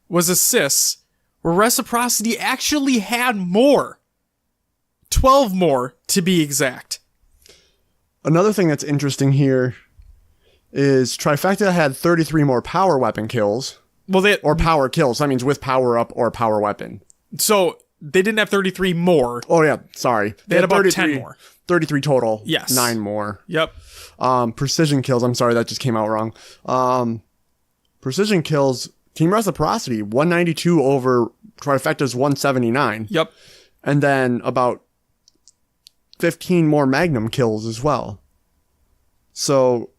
was assists, where Reciprocity actually had more. 12 more, to be exact. Another thing that's interesting here is Trifecta had 33 more power weapon kills. Or power kills. That means with power up or power weapon. So they didn't have 33 more. Oh, yeah. Sorry. They had about 10 more. 33 total. Yes. 9 more. Yep. Precision kills. I'm sorry, that just came out wrong. Precision kills, Team Reciprocity, 192 over Trifecta's 179. Yep. And then about 15 more Magnum kills as well. So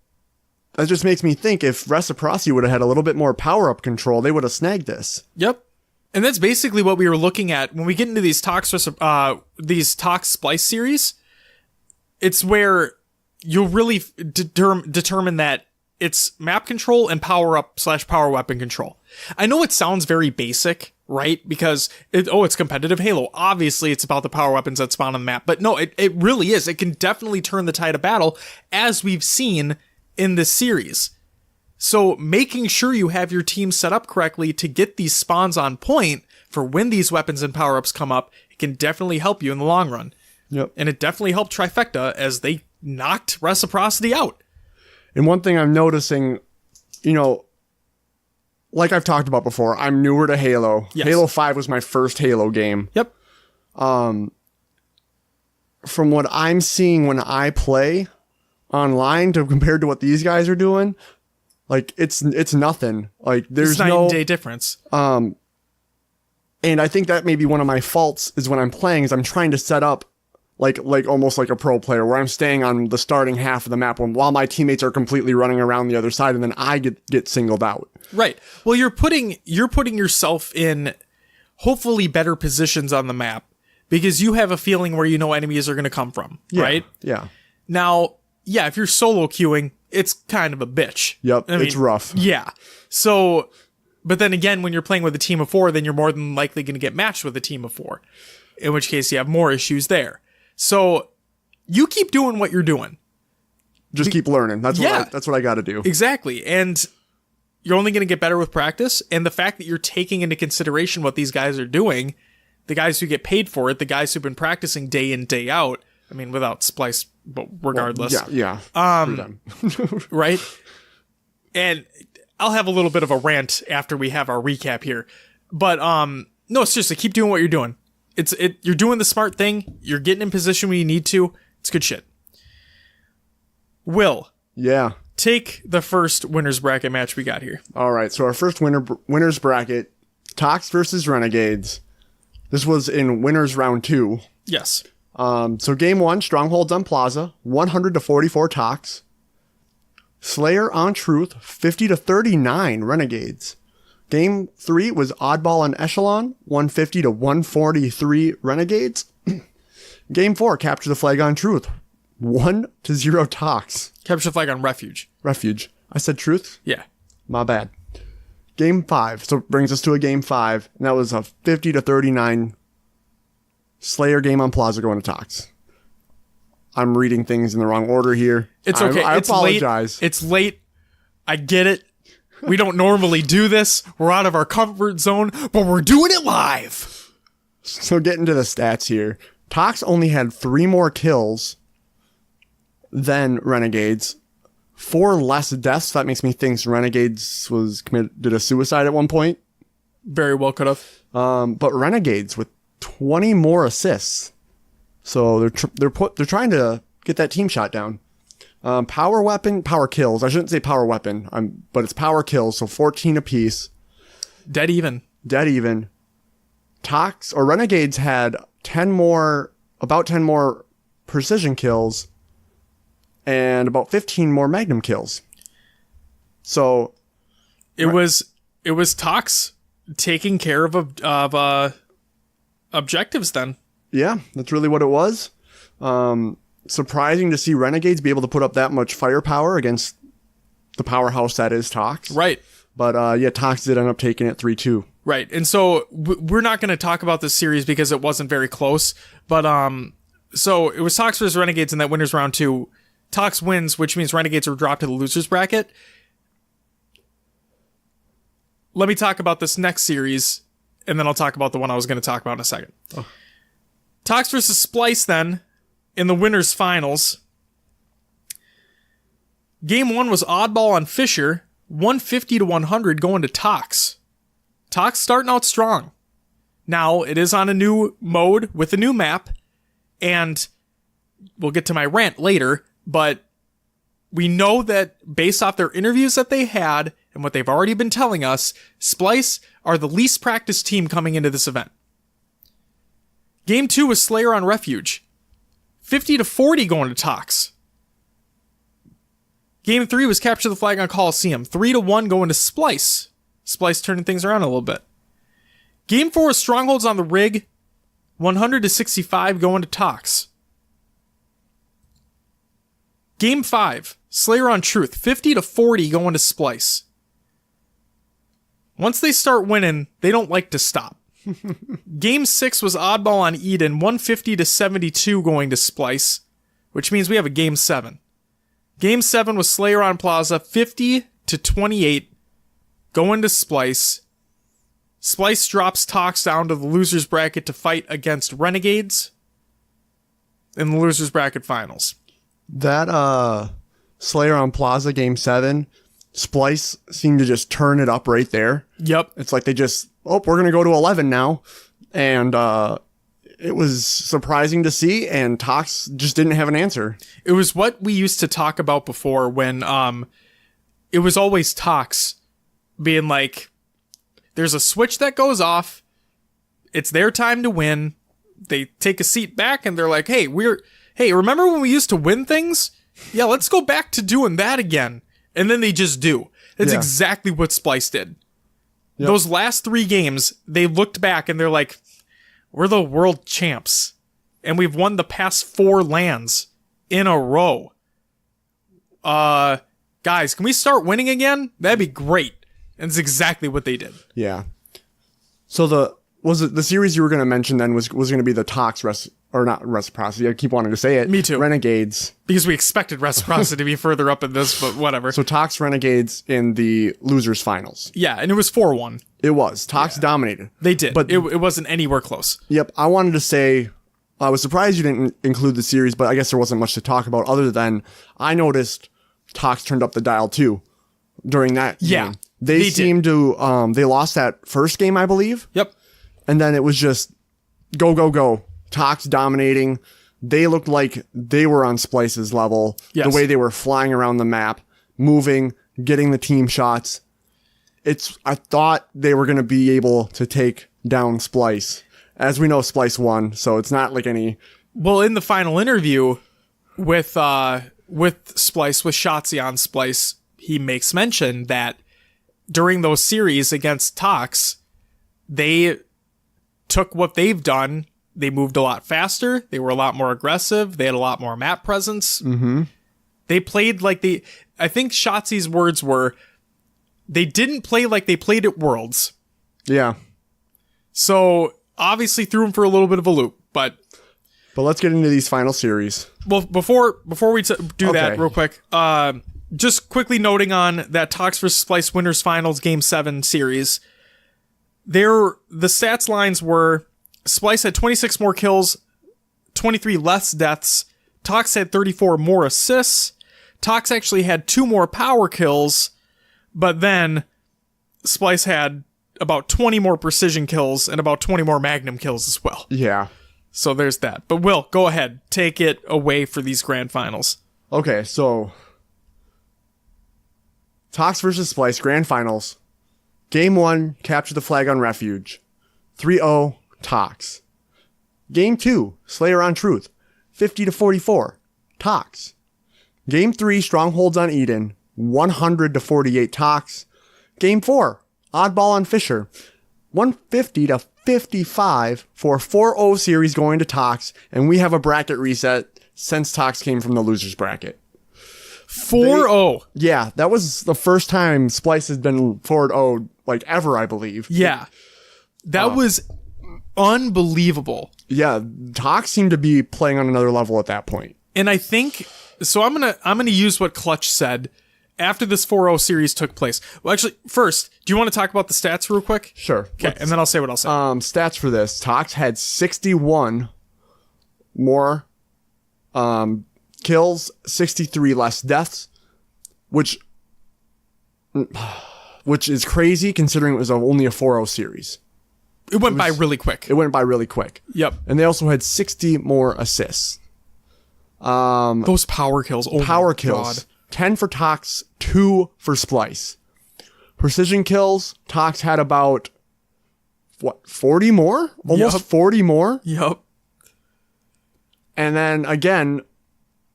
that just makes me think if Reciprocity would have had a little bit more power-up control, they would have snagged this. Yep. And that's basically what we were looking at when we get into these talks Splice series. It's where you'll really determine that it's map control and power up / power weapon control. I know it sounds very basic, right? Because it's competitive Halo. Obviously, it's about the power weapons that spawn on the map. But no, it really is. It can definitely turn the tide of battle, as we've seen in this series. So making sure you have your team set up correctly to get these spawns on point for when these weapons and power-ups come up, it can definitely help you in the long run. Yep. And it definitely helped Trifecta as they knocked Reciprocity out. And one thing I'm noticing, like I've talked about before, I'm newer to Halo. Yes. Halo 5 was my first Halo game. Yep. From what I'm seeing when I play online compared to what these guys are doing, like it's nothing. Like there's night and day difference. And I think that may be one of my faults is when I'm playing is I'm trying to set up like almost like a pro player where I'm staying on the starting half of the map while my teammates are completely running around the other side and then I get singled out. Right. Well, you're putting yourself in hopefully better positions on the map because you have a feeling where you know enemies are going to come from, right? Yeah. Now, yeah, if you're solo queuing, it's kind of a bitch. Yep, it's rough. Yeah. So, but then again, when you're playing with a team of 4, then you're more than likely going to get matched with a team of 4, in which case you have more issues there. So, you keep doing what you're doing. Just keep learning. That's what I got to do. Exactly. And you're only going to get better with practice. And the fact that you're taking into consideration what these guys are doing, the guys who get paid for it, the guys who've been practicing day in, day out, I mean, without Splice, but regardless. Well, yeah. Right? And I'll have a little bit of a rant after we have our recap here. But, no, seriously, keep doing what you're doing. You're doing the smart thing. You're getting in position when you need to. It's good shit. Will. Yeah. Take the first winner's bracket match we got here. All right. So our first winner's bracket, Tox versus Renegades. This was in winners round 2. Yes. So game 1, Strongholds on Plaza, 100-44 Tox. Slayer on Truth, 50-39 Renegades. Game 3 was Oddball on Echelon, 150-143 Renegades. Game 4, Capture the Flag on Truth, 1-0 Tox. Capture the Flag on Refuge. Refuge. I said Truth? Yeah. My bad. Game 5. So it brings us to a game 5. And that was a 50-39 Slayer game on Plaza going to Tox. I'm reading things in the wrong order here. It's okay. I apologize. It's late. I get it. We don't normally do this. We're out of our comfort zone, but we're doing it live. So getting to the stats here. Tox only had 3 more kills than Renegades. 4 less deaths. That makes me think Renegades did a suicide at one point. Very well could have. But Renegades with 20 more assists. So they're trying to get that team shot down. Power kills. I shouldn't say power weapon, but it's power kills. So 14 apiece. Dead even. Tox or Renegades had about 10 more precision kills and about 15 more magnum kills. So it was Tox taking care of objectives then. Yeah, that's really what it was. Surprising to see Renegades be able to put up that much firepower against the powerhouse that is Tox. Right. But yeah, Tox did end up taking it 3-2. Right. And so we're not going to talk about this series because it wasn't very close. But so it was Tox versus Renegades in that winners round 2. Tox wins, which means Renegades are dropped to the losers bracket. Let me talk about this next series, and then I'll talk about the one I was going to talk about in a second. Oh. Tox versus Splice then in the winners finals. Game 1 was Oddball on Fisher, 150-100 going to Tox. Tox starting out strong. Now, it is on a new mode with a new map, and we'll get to my rant later, but we know that based off their interviews that they had and what they've already been telling us, Splice are the least practiced team coming into this event. Game 2 was Slayer on Refuge, 50-40 going to Tox. Game 3 was Capture the Flag on Coliseum, 3-1 going to Splice. Splice turning things around a little bit. Game 4 was Strongholds on the Rig, 100-65 going to Tox. Game 5, Slayer on Truth, 50-40 going to Splice. Once they start winning, they don't like to stop. Game 6 was Oddball on Eden, 150-72 going to Splice, which means we have a Game 7. Game 7 was Slayer on Plaza, 50-28 going to Splice. Splice drops Tox down to the losers bracket to fight against Renegades in the losers bracket finals. That Slayer on Plaza game 7, Splice seemed to just turn it up right there. Yep. It's like they just, we're going to go to 11 now. And it was surprising to see, and Tox just didn't have an answer. It was what we used to talk about before when it was always Tox being like, there's a switch that goes off. It's their time to win. They take a seat back and they're like, hey, remember when we used to win things? Yeah, let's go back to doing that again. And then they just do. That's exactly what Splice did. Yep. Those last 3 games, they looked back and they're like, we're the world champs. And we've won the past 4 lands in a row. Guys, can we start winning again? That'd be great. And it's exactly what they did. Yeah. So the series you were going to mention then was going to be the Tox not reciprocity. I keep wanting to say it. Me too. Renegades. Because we expected reciprocity to be further up in this, but whatever. So Tox Renegades in the losers finals. Yeah, and it was 4-1. It was. Tox dominated. They did, but it wasn't anywhere close. Yep. I wanted to say, I was surprised you didn't include the series, but I guess there wasn't much to talk about other than I noticed Tox turned up the dial too during that game. They seemed to, they lost that first game, I believe. Yep. And then it was just go. Tox dominating. They looked like they were on Splice's level. Yes. The way they were flying around the map, moving, getting the team shots. I thought they were going to be able to take down Splice. As we know, Splice won, so it's not like any Well, in the final interview with Splice, with Shotzi on Splice, he makes mention that during those series against Tox, they took what they've done. They moved a lot faster. They were a lot more aggressive. They had a lot more map presence. Mm-hmm. They played like I think Shotzi's words were, they didn't play like they played at Worlds. Yeah. So obviously threw him for a little bit of a loop, but let's get into these final series. Well, before we do that real quick, just quickly noting on that Tox vs. Splice Winners Finals Game 7 series, the stats lines were Splice had 26 more kills, 23 less deaths. Tox had 34 more assists. Tox actually had 2 more power kills, but then Splice had about 20 more precision kills and about 20 more magnum kills as well. Yeah. So there's that. But Will, go ahead. Take it away for these grand finals. Okay, so Tox versus Splice grand finals. Game 1, capture the flag on Refuge. 3-0, Tox. Game 2, Slayer on Truth. 50-44, Tox. Game 3, Strongholds on Eden. 100-48, Tox. Game 4, Oddball on Fisher. 150-55 for 4-0 series going to Tox, and we have a bracket reset since Tox came from the losers bracket. 4-0. Yeah, that was the first time Splice has been 4-0 like ever, I believe. Yeah. That was unbelievable. Yeah, Tox seemed to be playing on another level at that point. And I think so I'm going to use what Clutch said after this 4-0 series took place. Well, actually, first, do you want to talk about the stats real quick? Sure. Okay, and then I'll say what I'll say. Stats for this. Tox had 61 more kills, 63 less deaths, which is crazy considering it was only a 4-0 series. It went by really quick. It went by really quick. Yep. And they also had 60 more assists. Those power kills. Oh power my kills. God. 10 for Tox, 2 for Splice. Precision kills, Tox had about, 40 more? Almost 40 more? Yep. And then, again,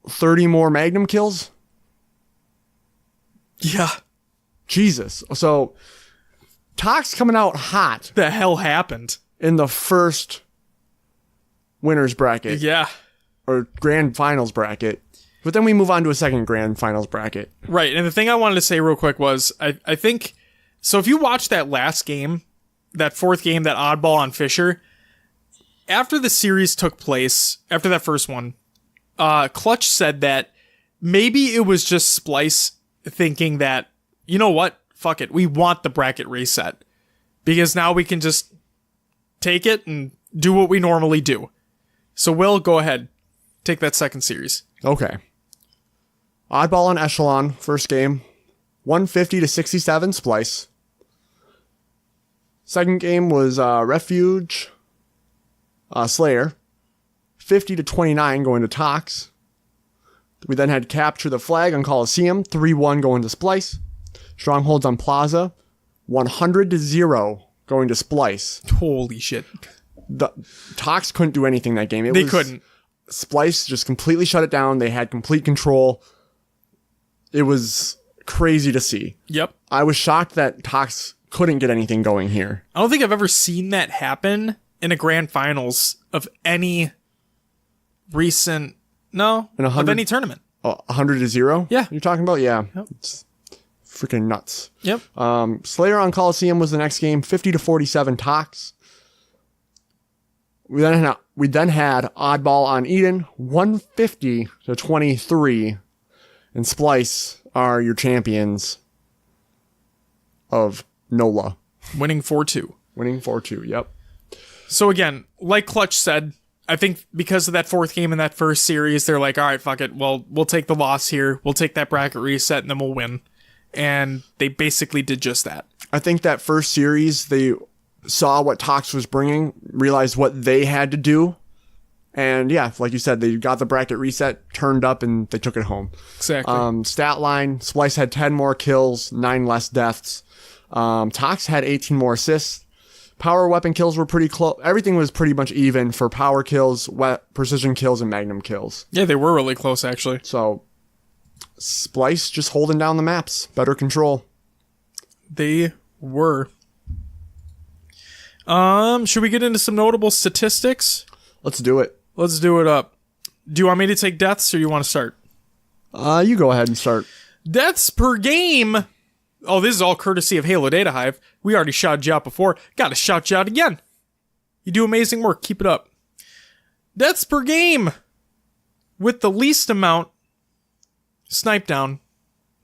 30 more Magnum kills? Yeah. Jesus. So, Tox coming out hot. The hell happened? In the first winners bracket. Yeah. Or grand finals bracket. But then we move on to a second grand finals bracket. Right. And the thing I wanted to say real quick was, I think, so if you watch that last game, that fourth game, that oddball on Fisher, after the series took place, after that first one, Clutch said that maybe it was just Splice thinking that, you know what? Fuck it. We want the bracket reset. Because now we can just take it and do what we normally do. So Will, go ahead. Take that second series. Okay. Oddball on Echelon, first game. 150-67 Splice. Second game was Refuge, Slayer. 50-29 going to Tox. We then had Capture the Flag on Coliseum. 3-1 going to Splice. Strongholds on Plaza. 100-0 going to Splice. Holy shit. The Tox couldn't do anything that game. They couldn't. Splice just completely shut it down. They had complete control. It was crazy to see. Yep. I was shocked that Tox couldn't get anything going here. I don't think I've ever seen that happen in a grand finals of any recent, of any tournament. 100-0? Yeah. You're talking about? Yeah. Yep. It's freaking nuts. Yep. Slayer on Coliseum was the next game. 50-47 Tox. We then had Oddball on Eden. 150-23. And Splice are your champions of NOLA. Winning 4-2. Winning 4-2, yep. So again, like Clutch said, I think because of that fourth game in that first series, they're like, all right, fuck it. Well, we'll take the loss here. We'll take that bracket reset and then we'll win. And they basically did just that. I think that first series, they saw what Tox was bringing, realized what they had to do. And yeah, like you said, they got the bracket reset, turned up, and they took it home. Exactly. Stat line, Splice had 10 more kills, 9 less deaths. Tox had 18 more assists, Power weapon kills were pretty close. Everything was pretty much even for power kills, precision kills, and magnum kills. Yeah, they were really close, actually. So, Splice just holding down the maps. Better control. They were. Should we get into some notable statistics? Let's do it. Let's do it up. Do you want me to take deaths or you want to start? You go ahead and start. Deaths per game. Oh, this is all courtesy of Halo Data Hive. We already shouted you out before. Gotta shout you out again. You do amazing work. Keep it up. Deaths per game. With the least amount. Snipe Down,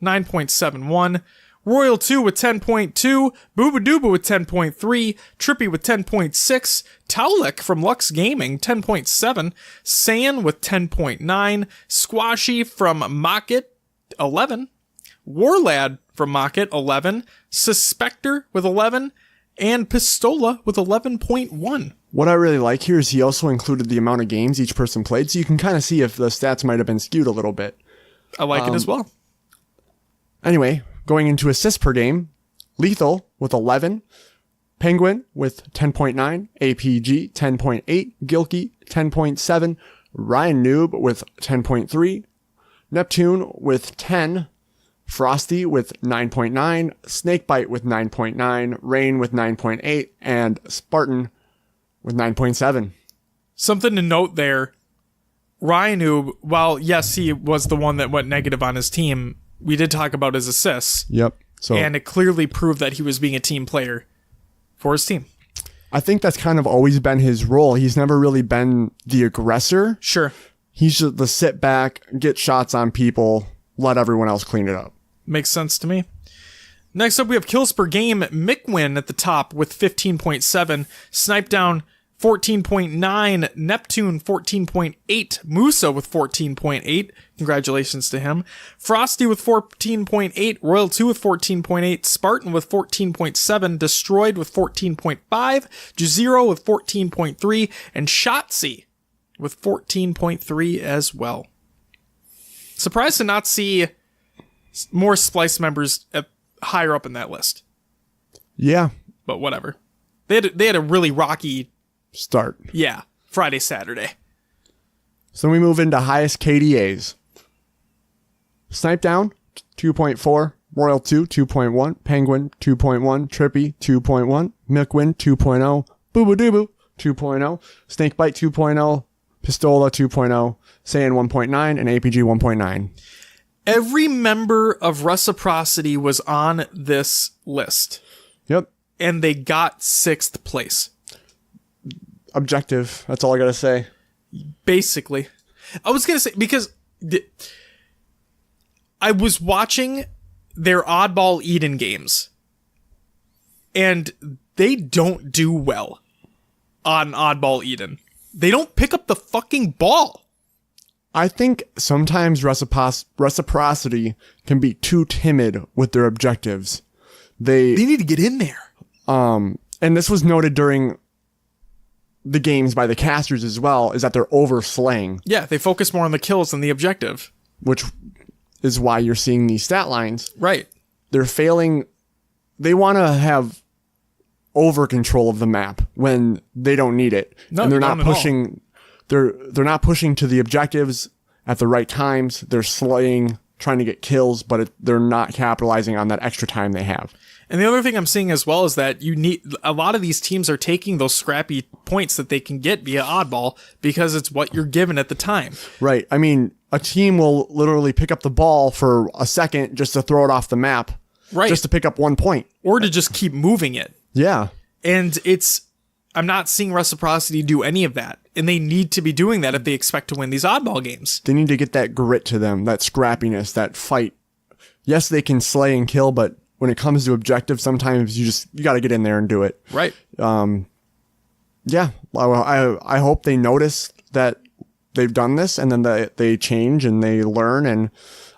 9.71. Royal 2 with 10.2. Booba Dooba with 10.3. Trippy with 10.6. Taulik from Lux Gaming, 10.7. Saiyan with 10.9. Squashy from Mockit, 11. Warlad from Mockit, 11. Suspector with 11. And Pistola with 11.1. What I really like here is he also included the amount of games each person played, so you can kind of see if the stats might have been skewed a little bit. I like it as well. Anyway, going into assists per game, Lethal with 11, Penguin with 10.9, APG 10.8, Gilkey 10.7, Ryan Noob with 10.3, Neptune with 10, Frosty with 9.9, Snakebite with 9.9, Rain with 9.8, and Spartan with 9.7. Something to note there. Ryan, while yes, he was the one that went negative on his team, we did talk about his assists. Yep. So, and it clearly proved that he was being a team player for his team. I think that's kind of always been his role. He's never really been the aggressor. Sure. He's just the sit back, get shots on people, let everyone else clean it up. Makes sense to me. Next up, we have kills per game. Mickwin at the top with 15.7. Snipe Down 14.9, Neptune 14.8, Musa with 14.8. Congratulations to him. Frosty with 14.8, Royal 2 with 14.8, Spartan with 14.7, Destroyed with 14.5, Jazero with 14.3, and Shotzi with 14.3 as well. Surprised to not see more Splice members higher up in that list. Yeah. But whatever. They had a really rocky start. Yeah, Friday, Saturday. So we move into highest KDAs. Snipe Down, 2.4. Royal 2, 2.1. Penguin, 2.1. Trippy, 2.1. Milkwin, 2.0. Booba Doobu, 2.0. Snakebite, 2.0. Pistola, 2.0. Saiyan, 1.9. And APG, 1.9. Every member of Reciprocity was on this list. Yep. And they got 6th place. Objective. That's all I gotta say. Basically. I was gonna say, because I was watching their Oddball Eden games, and they don't do well on Oddball Eden. They don't pick up the fucking ball. I think sometimes Reciprocity can be too timid with their objectives. They need to get in there. And this was noted during the games by the casters as well, is that they're overslaying. Yeah, they focus more on the kills than the objective. Which is why you're seeing these stat lines. Right. They're failing. They want to have over control of the map when they don't need it. No, and they're not pushing. They're not pushing to the objectives at the right times. They're slaying, trying to get kills, but they're not capitalizing on that extra time they have. And the other thing I'm seeing as well is that a lot of these teams are taking those scrappy points that they can get via oddball because it's what you're given at the time. Right. I mean, a team will literally pick up the ball for a second just to throw it off the map. Right. Just to pick up 1 point. Or to just keep moving it. Yeah. And I'm not seeing Reciprocity do any of that. And they need to be doing that if they expect to win these oddball games. They need to get that grit to them, that scrappiness, that fight. Yes, they can slay and kill, but when it comes to objectives, sometimes you got to get in there and do it. Right. Yeah. I hope they notice that they've done this and then they change and they learn and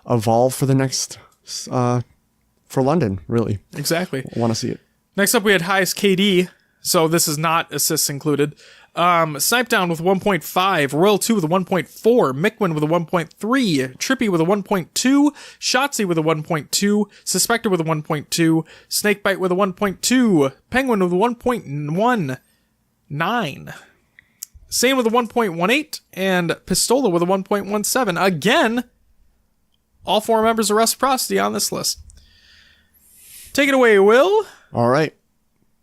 evolve for the next, for London, really. Exactly. I want to see it. Next up, we had highest KD. So this is not assists included. Snipe Down with 1.5, Royal 2 with a 1.4, Mickwin with a 1.3, Trippy with a 1.2, Shotzi with a 1.2, Suspector with a 1.2, Snakebite with a 1.2, Penguin with a 1.19, Sane with a 1.18, and Pistola with a 1.17. Again, all 4 members of Reciprocity on this list. Take it away, Will. All right.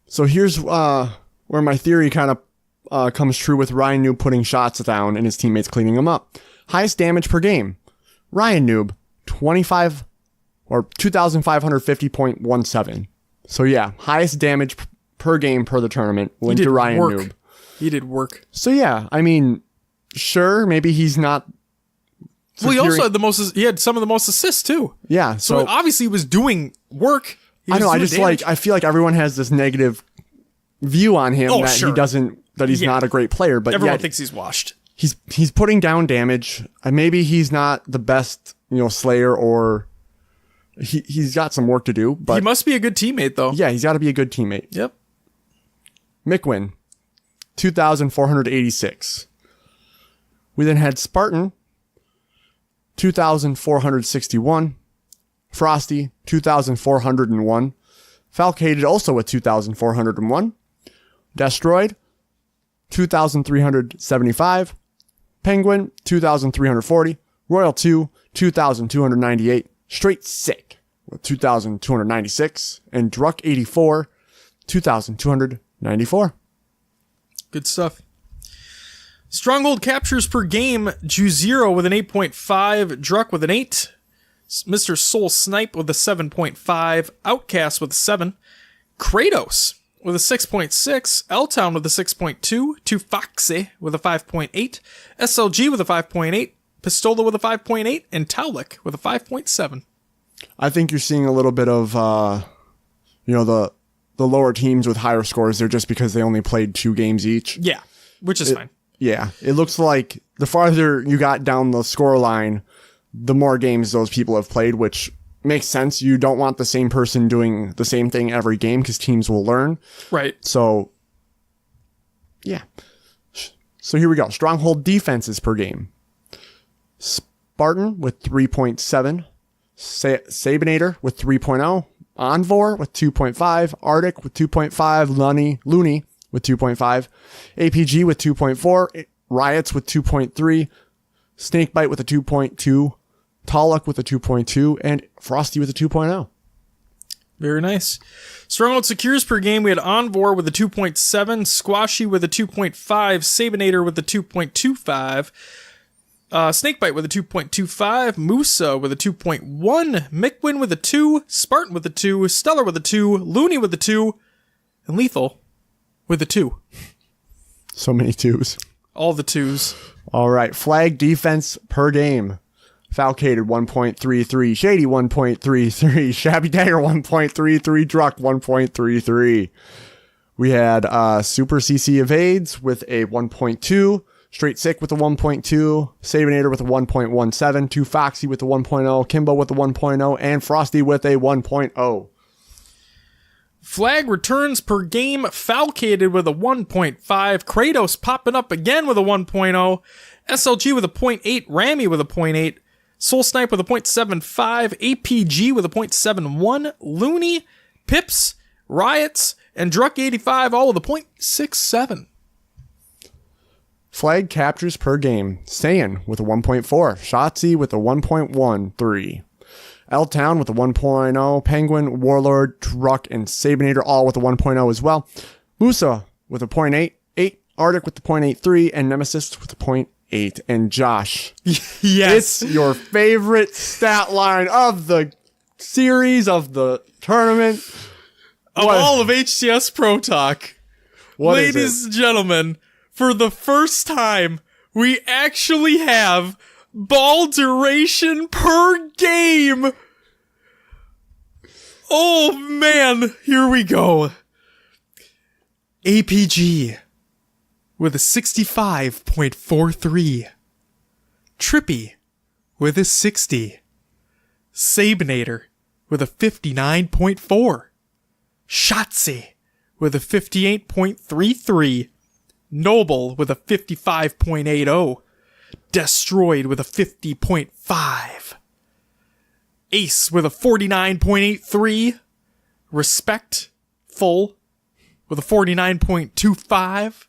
So here's where my theory kind of comes true with Ryan Noob putting shots down and his teammates cleaning them up. Highest damage per game. Ryan Noob, 25 or 2,550.17. So yeah, highest damage per game per the tournament went to Ryan Noob. He did work. So yeah, I mean, sure, maybe he's not. Well, he also had he had some of the most assists too. Yeah. So obviously he was doing work. I know. I feel like everyone has this negative view on him that he's not a great player, but everyone thinks he's washed. He's putting down damage. Maybe he's not the best, Slayer, or he's got some work to do, but he must be a good teammate though. Yeah, he's got to be a good teammate. Yep. Mickwin, 2,486. We then had Spartan, 2,461. Frosty, 2,401. Falcated also with 2,401. Destroyed, 2,375. Penguin, 2,340. Royal 2, 2,298. Straight Sick with 2,296. And Druck 84, 2,294. Good stuff. Stronghold captures per game, Ju0 with an 8.5, Druck with an 8, Mr. Soul Snipe with a 7.5, Outcast with a 7, Kratos with a 6.6, L-Town with a 6.2, Tufoxy with a 5.8, SLG with a 5.8, Pistola with a 5.8, and Taulik with a 5.7. I think you're seeing a little bit of, the lower teams with higher scores there just because they only played 2 games each. Yeah, which is fine. Yeah, it looks like the farther you got down the score line, the more games those people have played, which makes sense. You don't want the same person doing the same thing every game because teams will learn. Right. So, yeah. So here we go. Stronghold defenses per game. Spartan with 3.7. Sabinator with 3.0. Envor with 2.5. Arctic with 2.5. Looney with 2.5. APG with 2.4. Riots with 2.3. Snakebite with a 2.2. Taulik with a 2.2. And Frosty with a 2.0. Very nice. Stronghold secures per game. We had Envor with a 2.7. Squashy with a 2.5. Sabinator with a 2.25. Snakebite with a 2.25. Musa with a 2.1. Mickwin with a 2. Spartan with a 2. Stellar with a 2. Looney with a 2. And Lethal with a 2. So many 2s. All the 2s. All right. Flag defense per game. Falcated 1.33. Shady 1.33. Shabby Dagger 1.33. Druck 1.33. We had Super CC Evades with a 1.2. Straight Sick with a 1.2. Sabinator with a 1.17. Tufoxy with a 1.0. Kimbo with a 1.0. And Frosty with a 1.0. Flag returns per game, Falcated with a 1.5, Kratos popping up again with a 1.0, SLG with a 0.8, Rami with a 0.8, Soul Snipe with a 0.75, APG with a 0.71, Looney, Pips, Riots, and Druck 85 all with a 0.67. Flag captures per game, Saiyan with a 1.4, Shotzi with a 1.13. L-Town with a 1.0, Penguin, Warlord, Druck, and Sabinator all with a 1.0 as well. Musa with a 0.8, Arctic with the 0.83, and Nemesis with a 0.8. And Josh, yes, it's your favorite stat line of the series, of the tournament. All of HCS Pro Talk. Ladies and gentlemen, for the first time, we actually have ball duration per game. Oh man, here we go. APG with a 65.43. Trippy with a 60. Sabinator with a 59.4. Shotzi with a 58.33. Noble with a 55.80. Destroyed with a 50.5. Ace with a 49.83. Respectful with a 49.25.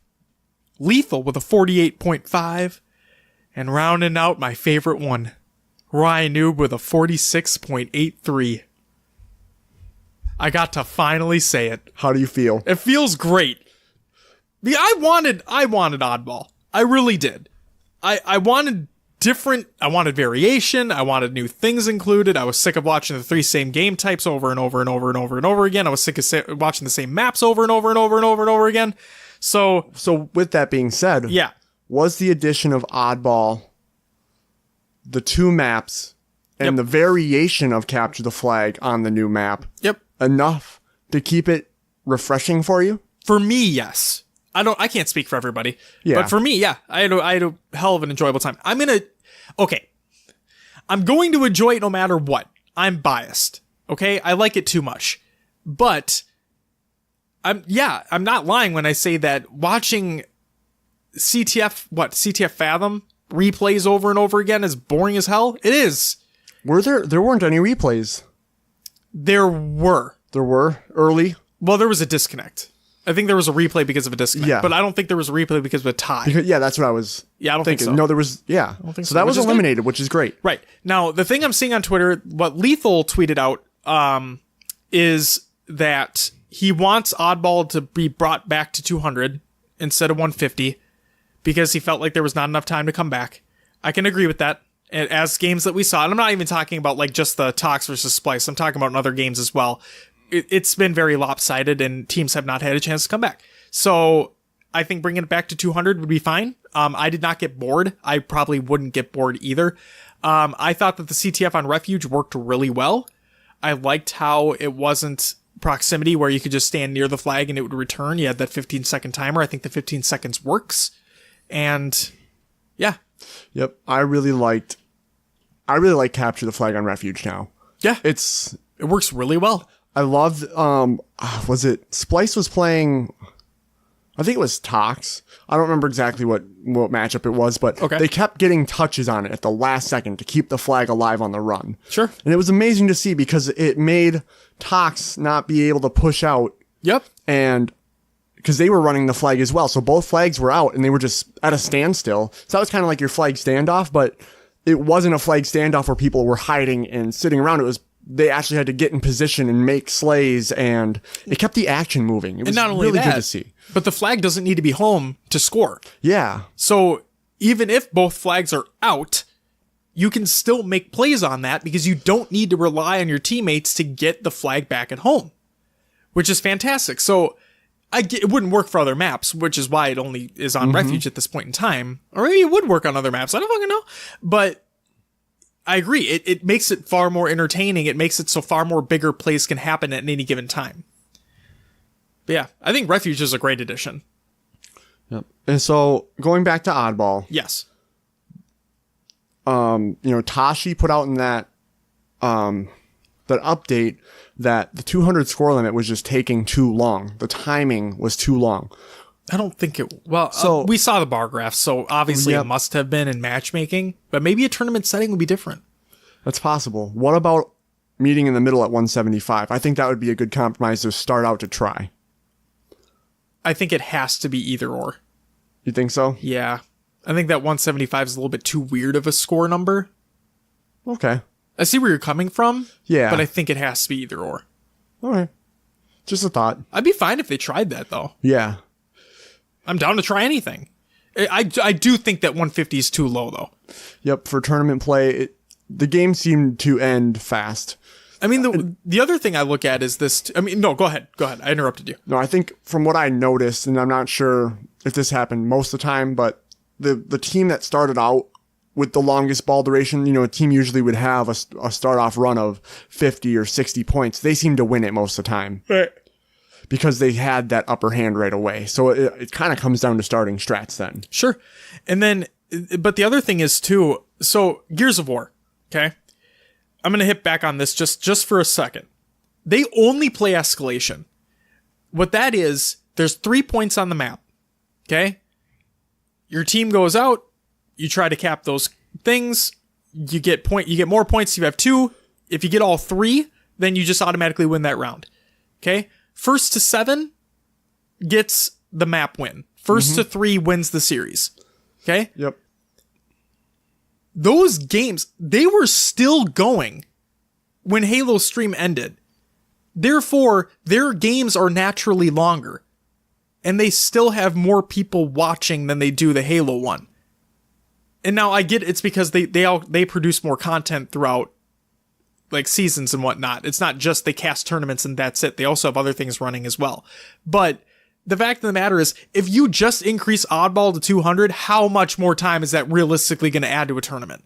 Lethal with a 48.5. And rounding out my favorite one, Ryan Noob with a 46.83. I got to finally say it. How do you feel? It feels great. I wanted oddball. I really did. I wanted different, I wanted variation, I wanted new things included. I was sick of watching the 3 same game types over and over and over and over and over again. I was sick of watching the same maps over and over and over and over and over again. So with that being said, yeah. Was the addition of oddball, the 2 maps, and the variation of capture the flag on the new map enough to keep it refreshing for you? For me, yes. I can't speak for everybody. Yeah. But for me, yeah. I had a hell of an enjoyable time. I'm going to enjoy it no matter what. I'm biased. Okay? I like it too much. But I'm not lying when I say that watching CTF Fathom replays over and over again is boring as hell. It is. There weren't any replays. There were early. Well, there was a disconnect. I think there was a replay because of a disconnect. Yeah. But I don't think there was a replay because of a tie. That's what I was I don't thinking. think so. No, there was, I don't think so. That was eliminated, which is great. Right. Now, the thing I'm seeing on Twitter, what Lethal tweeted out, is that he wants Oddball to be brought back to 200 instead of 150 because he felt like there was not enough time to come back. I can agree with that. As games that we saw, and I'm not even talking about like just the Tox versus Splice. I'm talking about in other games as well. It's been very lopsided and teams have not had a chance to come back. So I think bringing it back to 200 would be fine. I did not get bored. I probably wouldn't get bored either. I thought that the CTF on Refuge worked really well. I liked how it wasn't proximity where you could just stand near the flag and it would return. You had that 15-second timer. I think the 15 seconds works. And yeah. Yep. I really like capture the flag on Refuge now. Yeah. It works really well. I loved, was it Splice was playing, I think it was Tox. I don't remember exactly what matchup it was, but they kept getting touches on it at the last second to keep the flag alive on the run. Sure. And it was amazing to see because it made Tox not be able to push out. Yep. And because they were running the flag as well. So both flags were out and they were just at a standstill. So that was kind of like your flag standoff, but it wasn't a flag standoff where people were hiding and sitting around. It was, they actually had to get in position and make slays, and it kept the action moving. It was not only really good to see. But the flag doesn't need to be home to score. Yeah. So even if both flags are out, you can still make plays on that because you don't need to rely on your teammates to get the flag back at home, which is fantastic. So it wouldn't work for other maps, which is why it only is on Refuge at this point in time. Or maybe it would work on other maps. I don't fucking know. But I agree. It makes it far more entertaining. It makes it so far more bigger plays can happen at any given time. But yeah, I think Refuge is a great addition. Yep. And so going back to Oddball. Yes. Tashi put out in that update that the 200 score limit was just taking too long. The timing was too long. I don't think it... Well, so we saw the bar graphs, so obviously it must have been in matchmaking, but maybe a tournament setting would be different. That's possible. What about meeting in the middle at 175? I think that would be a good compromise to start out to try. I think it has to be either or. You think so? Yeah. I think that 175 is a little bit too weird of a score number. Okay. I see where you're coming from. Yeah. But I think it has to be either or. All right. Just a thought. I'd be fine if they tried that, though. Yeah. I'm down to try anything. I do think that 150 is too low, though. Yep, for tournament play, the game seemed to end fast. I mean, the other thing I look at is this... no, go ahead. Go ahead. I interrupted you. No, I think from what I noticed, and I'm not sure if this happened most of the time, but the team that started out with the longest ball duration, a team usually would have a start-off run of 50 or 60 points. They seem to win it most of the time. Right. Because they had that upper hand right away. So it kind of comes down to starting strats then. Sure. And then, but the other thing is too, so Gears of War, okay? I'm going to hit back on this just for a second. They only play escalation. What that is, there's 3 points on the map. Okay? Your team goes out, you try to cap those things, you get more points if you have 2. If you get all 3, then you just automatically win that round. Okay? First to 7 gets the map win. First to 3 wins the series. Okay? Yep. Those games, they were still going when Halo's stream ended. Therefore, their games are naturally longer. And they still have more people watching than they do the Halo one. And now I get it's because they produce more content throughout like seasons and whatnot. It's not just they cast tournaments and that's it. They also have other things running as well. But the fact of the matter is, if you just increase oddball to 200, how much more time is that realistically going to add to a tournament?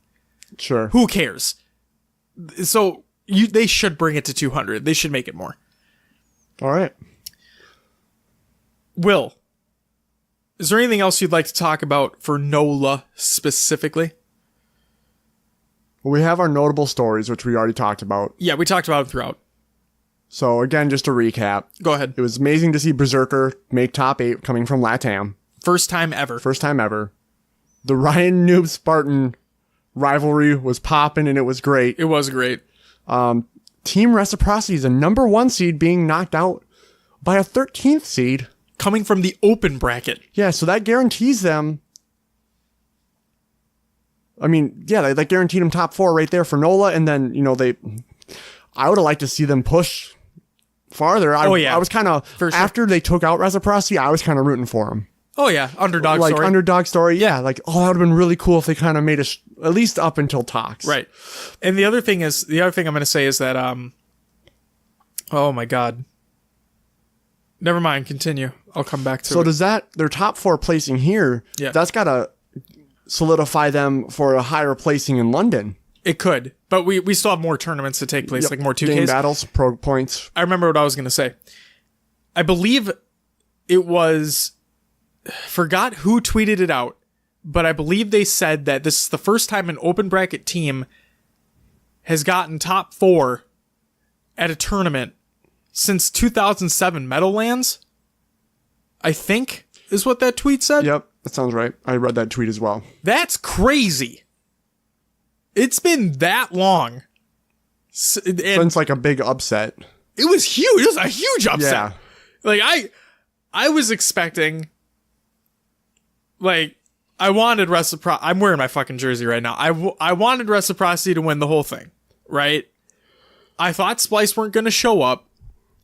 Sure. Who cares? So they should bring it to 200. They should make it more. All right. Will, is there anything else you'd like to talk about for NOLA specifically? Well, we have our notable stories, which we already talked about. Yeah, we talked about it throughout. So again, just to recap. Go ahead. It was amazing to see Berserker make top 8 coming from LATAM. First time ever. First time ever. The Ryan Noob Spartan rivalry was popping and it was great. It was great. Team Reciprocity is a number 1 seed being knocked out by a 13th seed. Coming from the open bracket. Yeah, so that guarantees them. I mean, yeah, that guaranteed them top 4 right there for NOLA. And then, I would have liked to see them push farther. I was kind of, after they took out Reciprocity, I was kind of rooting for them. Oh, yeah. Underdog story. Underdog story. Yeah. Like, that would have been really cool if they kind of made it at least up until talks. Right. And the other thing I'm going to say is that, oh my God. Never mind. Continue. I'll come back to it. So does their top 4 placing here, that's got to solidify them for a higher placing in London. It could, but we still have more tournaments to take place, like more 2Ks. Game battles, pro points. I remember what I was going to say. I believe it was, forgot who tweeted it out, but I believe they said that this is the first time an open bracket team has gotten top 4 at a tournament since 2007 Meadowlands, I think, is what that tweet said. Yep, that sounds right. I read that tweet as well. That's crazy. It's been that long. Since like a big upset. It was huge. It was a huge upset. Yeah. Like, I was expecting, like, I wanted Reciprocity. I'm wearing my fucking jersey right now. I wanted Reciprocity to win the whole thing, right? I thought Splice weren't going to show up.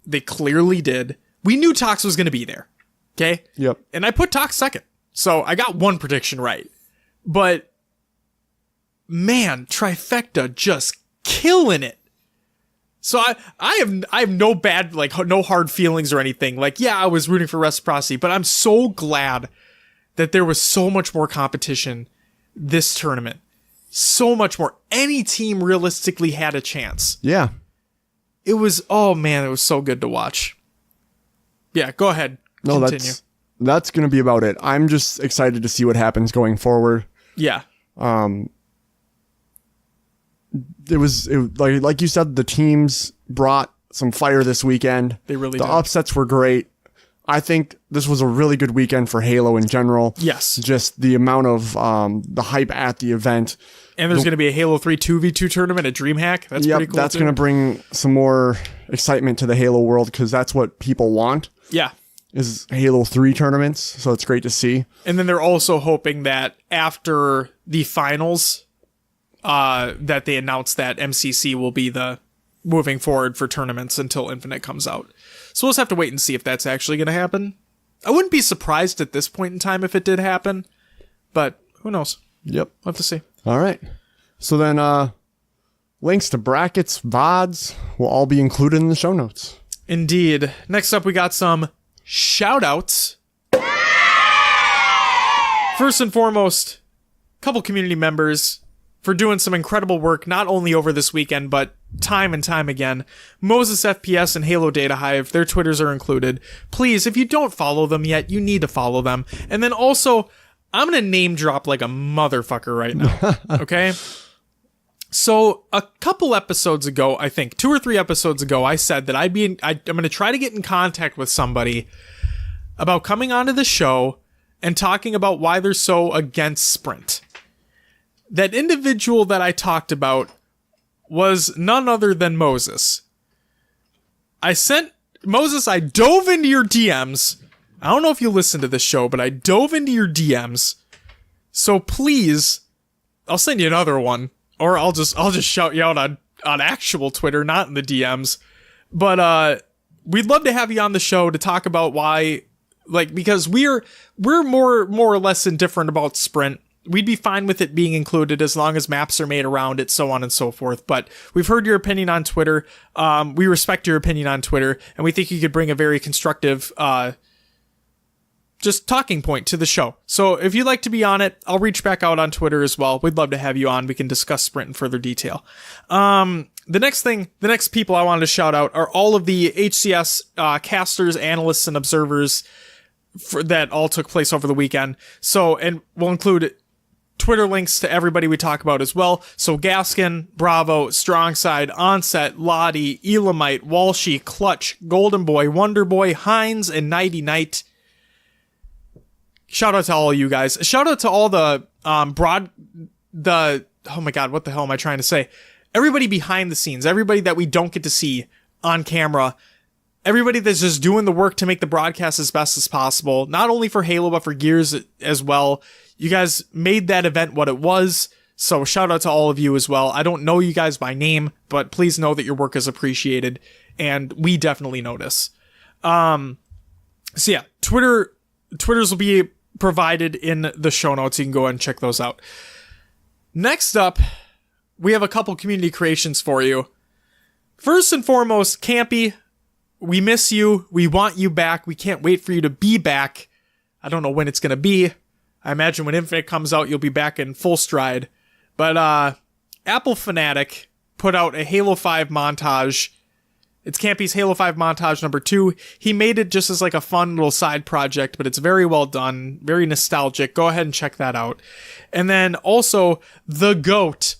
They clearly did. We knew Tox was going to be there. Okay? Yep. And I put Tox second. So I got one prediction right. But, man, Trifecta just killing it. So I have no bad, like, no hard feelings or anything. Like, yeah, I was rooting for Reciprocity, but I'm so glad that there was so much more competition this tournament. So much more. Any team realistically had a chance. Yeah. It was, oh man, it was so good to watch. Yeah, go ahead. No, continue. That's going to be about it. I'm just excited to see what happens going forward. Yeah. It was like you said, the teams brought some fire this weekend. They really did. The upsets were great. I think this was a really good weekend for Halo in general. Yes. Just the amount of the hype at the event. And there's going to be a Halo 3 2v2 tournament at Dreamhack. That's pretty cool. That's going to bring some more excitement to the Halo world because that's what people want. Yeah. Is Halo 3 tournaments. So it's great to see. And then they're also hoping that after the finals, that they announce that MCC will be the moving forward for tournaments until Infinite comes out. So we'll just have to wait and see if that's actually going to happen. I wouldn't be surprised at this point in time if it did happen, but who knows? Yep. We'll have to see. All right. So then links to brackets, VODs will all be included in the show notes. Indeed. Next up, we got some shout-outs. First and foremost, a couple community members for doing some incredible work, not only over this weekend, but time and time again. Moses FPS and Halo Data Hive, their Twitters are included. Please, if you don't follow them yet, you need to follow them. And then also, I'm going to name drop like a motherfucker right now. Okay? So a couple episodes ago, I think 2 or 3 episodes ago, I said that I'm going to try to get in contact with somebody about coming onto the show and talking about why they're so against Sprint. That individual that I talked about was none other than Moses. I dove into your DMs. I don't know if you listened to this show, but I dove into your DMs. So please, I'll send you another one. Or I'll just shout you out on actual Twitter, not in the DMs. But we'd love to have you on the show to talk about why, because we're more or less indifferent about Sprint. We'd be fine with it being included as long as maps are made around it, so on and so forth. But we've heard your opinion on Twitter. We respect your opinion on Twitter, and we think you could bring a very constructive just talking point to the show. So if you'd like to be on it, I'll reach back out on Twitter as well. We'd love to have you on. We can discuss Sprint in further detail. The next people I wanted to shout out are all of the HCS casters, analysts, and observers that all took place over the weekend. So, and we'll include Twitter links to everybody we talk about as well. So Gaskin, Bravo, Strongside, Onset, Lottie, Elamite, Walshy, Clutch, Golden Boy, Wonder Boy, Hines, and Nighty Night. Shout out to all of you guys. Shout out to all the oh my god, what the hell am I trying to say? Everybody behind the scenes, everybody that we don't get to see on camera, everybody that's just doing the work to make the broadcast as best as possible, not only for Halo, but for Gears as well. You guys made that event what it was, so shout out to all of you as well. I don't know you guys by name, but please know that your work is appreciated, and we definitely notice. So yeah, Twitters will be provided in the show notes. You can go ahead and check those out. Next up, we have a couple community creations for you. First and foremost, Campy, we miss you. We want you back. We can't wait for you to be back. I don't know when it's going to be. I imagine when Infinite comes out, you'll be back in full stride. But Apple Fanatic put out a Halo 5 montage. It's Campy's Halo 5 montage number 2. He made it just as like a fun little side project, but it's very well done, very nostalgic. Go ahead and check that out. And then also The GOAT,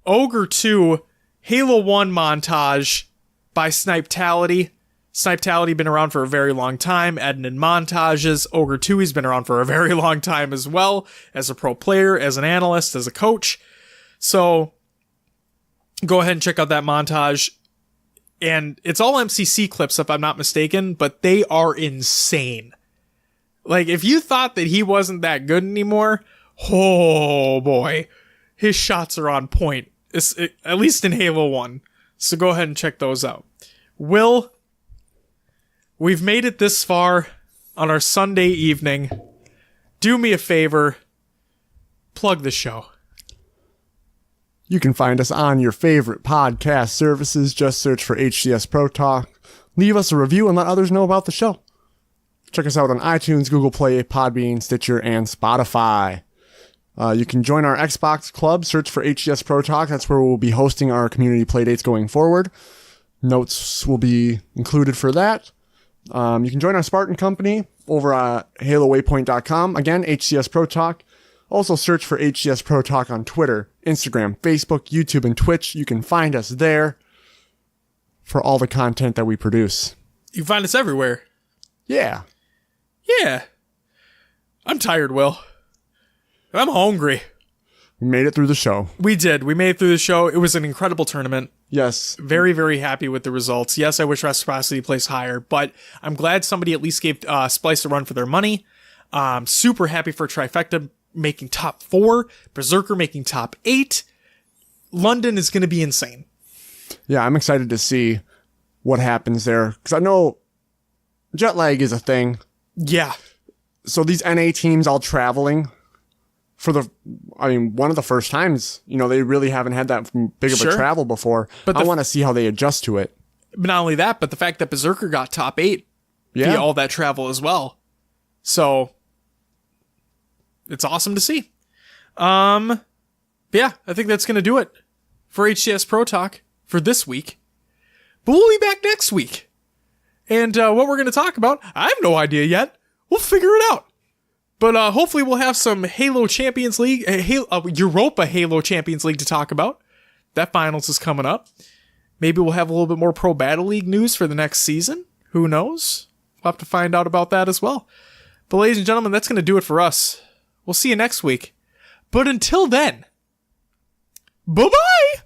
Ogre 2, Halo 1 montage by Snipetality. Snipetality been around for a very long time, adding in montages. Ogre 2, he's been around for a very long time as well, as a pro player, as an analyst, as a coach. So go ahead and check out that montage. And it's all MCC clips, if I'm not mistaken, but they are insane. Like, if you thought that he wasn't that good anymore, oh boy, his shots are on point, at least in Halo 1. So go ahead and check those out. Will, we've made it this far on our Sunday evening. Do me a favor, plug the show. You can find us on your favorite podcast services. Just search for HCS Pro Talk. Leave us a review and let others know about the show. Check us out on iTunes, Google Play, Podbean, Stitcher, and Spotify. You can join our Xbox Club. Search for HCS Pro Talk. That's where we'll be hosting our community playdates going forward. Notes will be included for that. You can join our Spartan company over at HaloWaypoint.com. Again, HCS Pro Talk. Also search for HCS Pro Talk on Twitter, Instagram, Facebook, YouTube, and Twitch. You can find us there for all the content that we produce. You can find us everywhere. Yeah. Yeah. I'm tired, Will. I'm hungry. We made it through the show. We did. We made it through the show. It was an incredible tournament. Yes. Very, very happy with the results. Yes, I wish Reciprocity placed higher, but I'm glad somebody at least gave Splice a run for their money. Super happy for Trifecta making top 4, Berserker making top 8. London is going to be insane. Yeah, I'm excited to see what happens there, because I know jet lag is a thing. Yeah. So these NA teams all traveling for one of the first times, they really haven't had that big of a travel before. But I want to see how they adjust to it. But not only that, but the fact that Berserker got top 8 via all that travel as well. So it's awesome to see. Yeah, I think that's going to do it for HCS Pro Talk for this week. But we'll be back next week. And what we're going to talk about, I have no idea yet. We'll figure it out. But hopefully we'll have some Halo Champions League, Europa Halo Champions League to talk about. that finals is coming up. Maybe we'll have a little bit more Pro Battle League news for the next season. Who knows? We'll have to find out about that as well. But ladies and gentlemen, that's going to do it for us. We'll see you next week. But until then, bye-bye!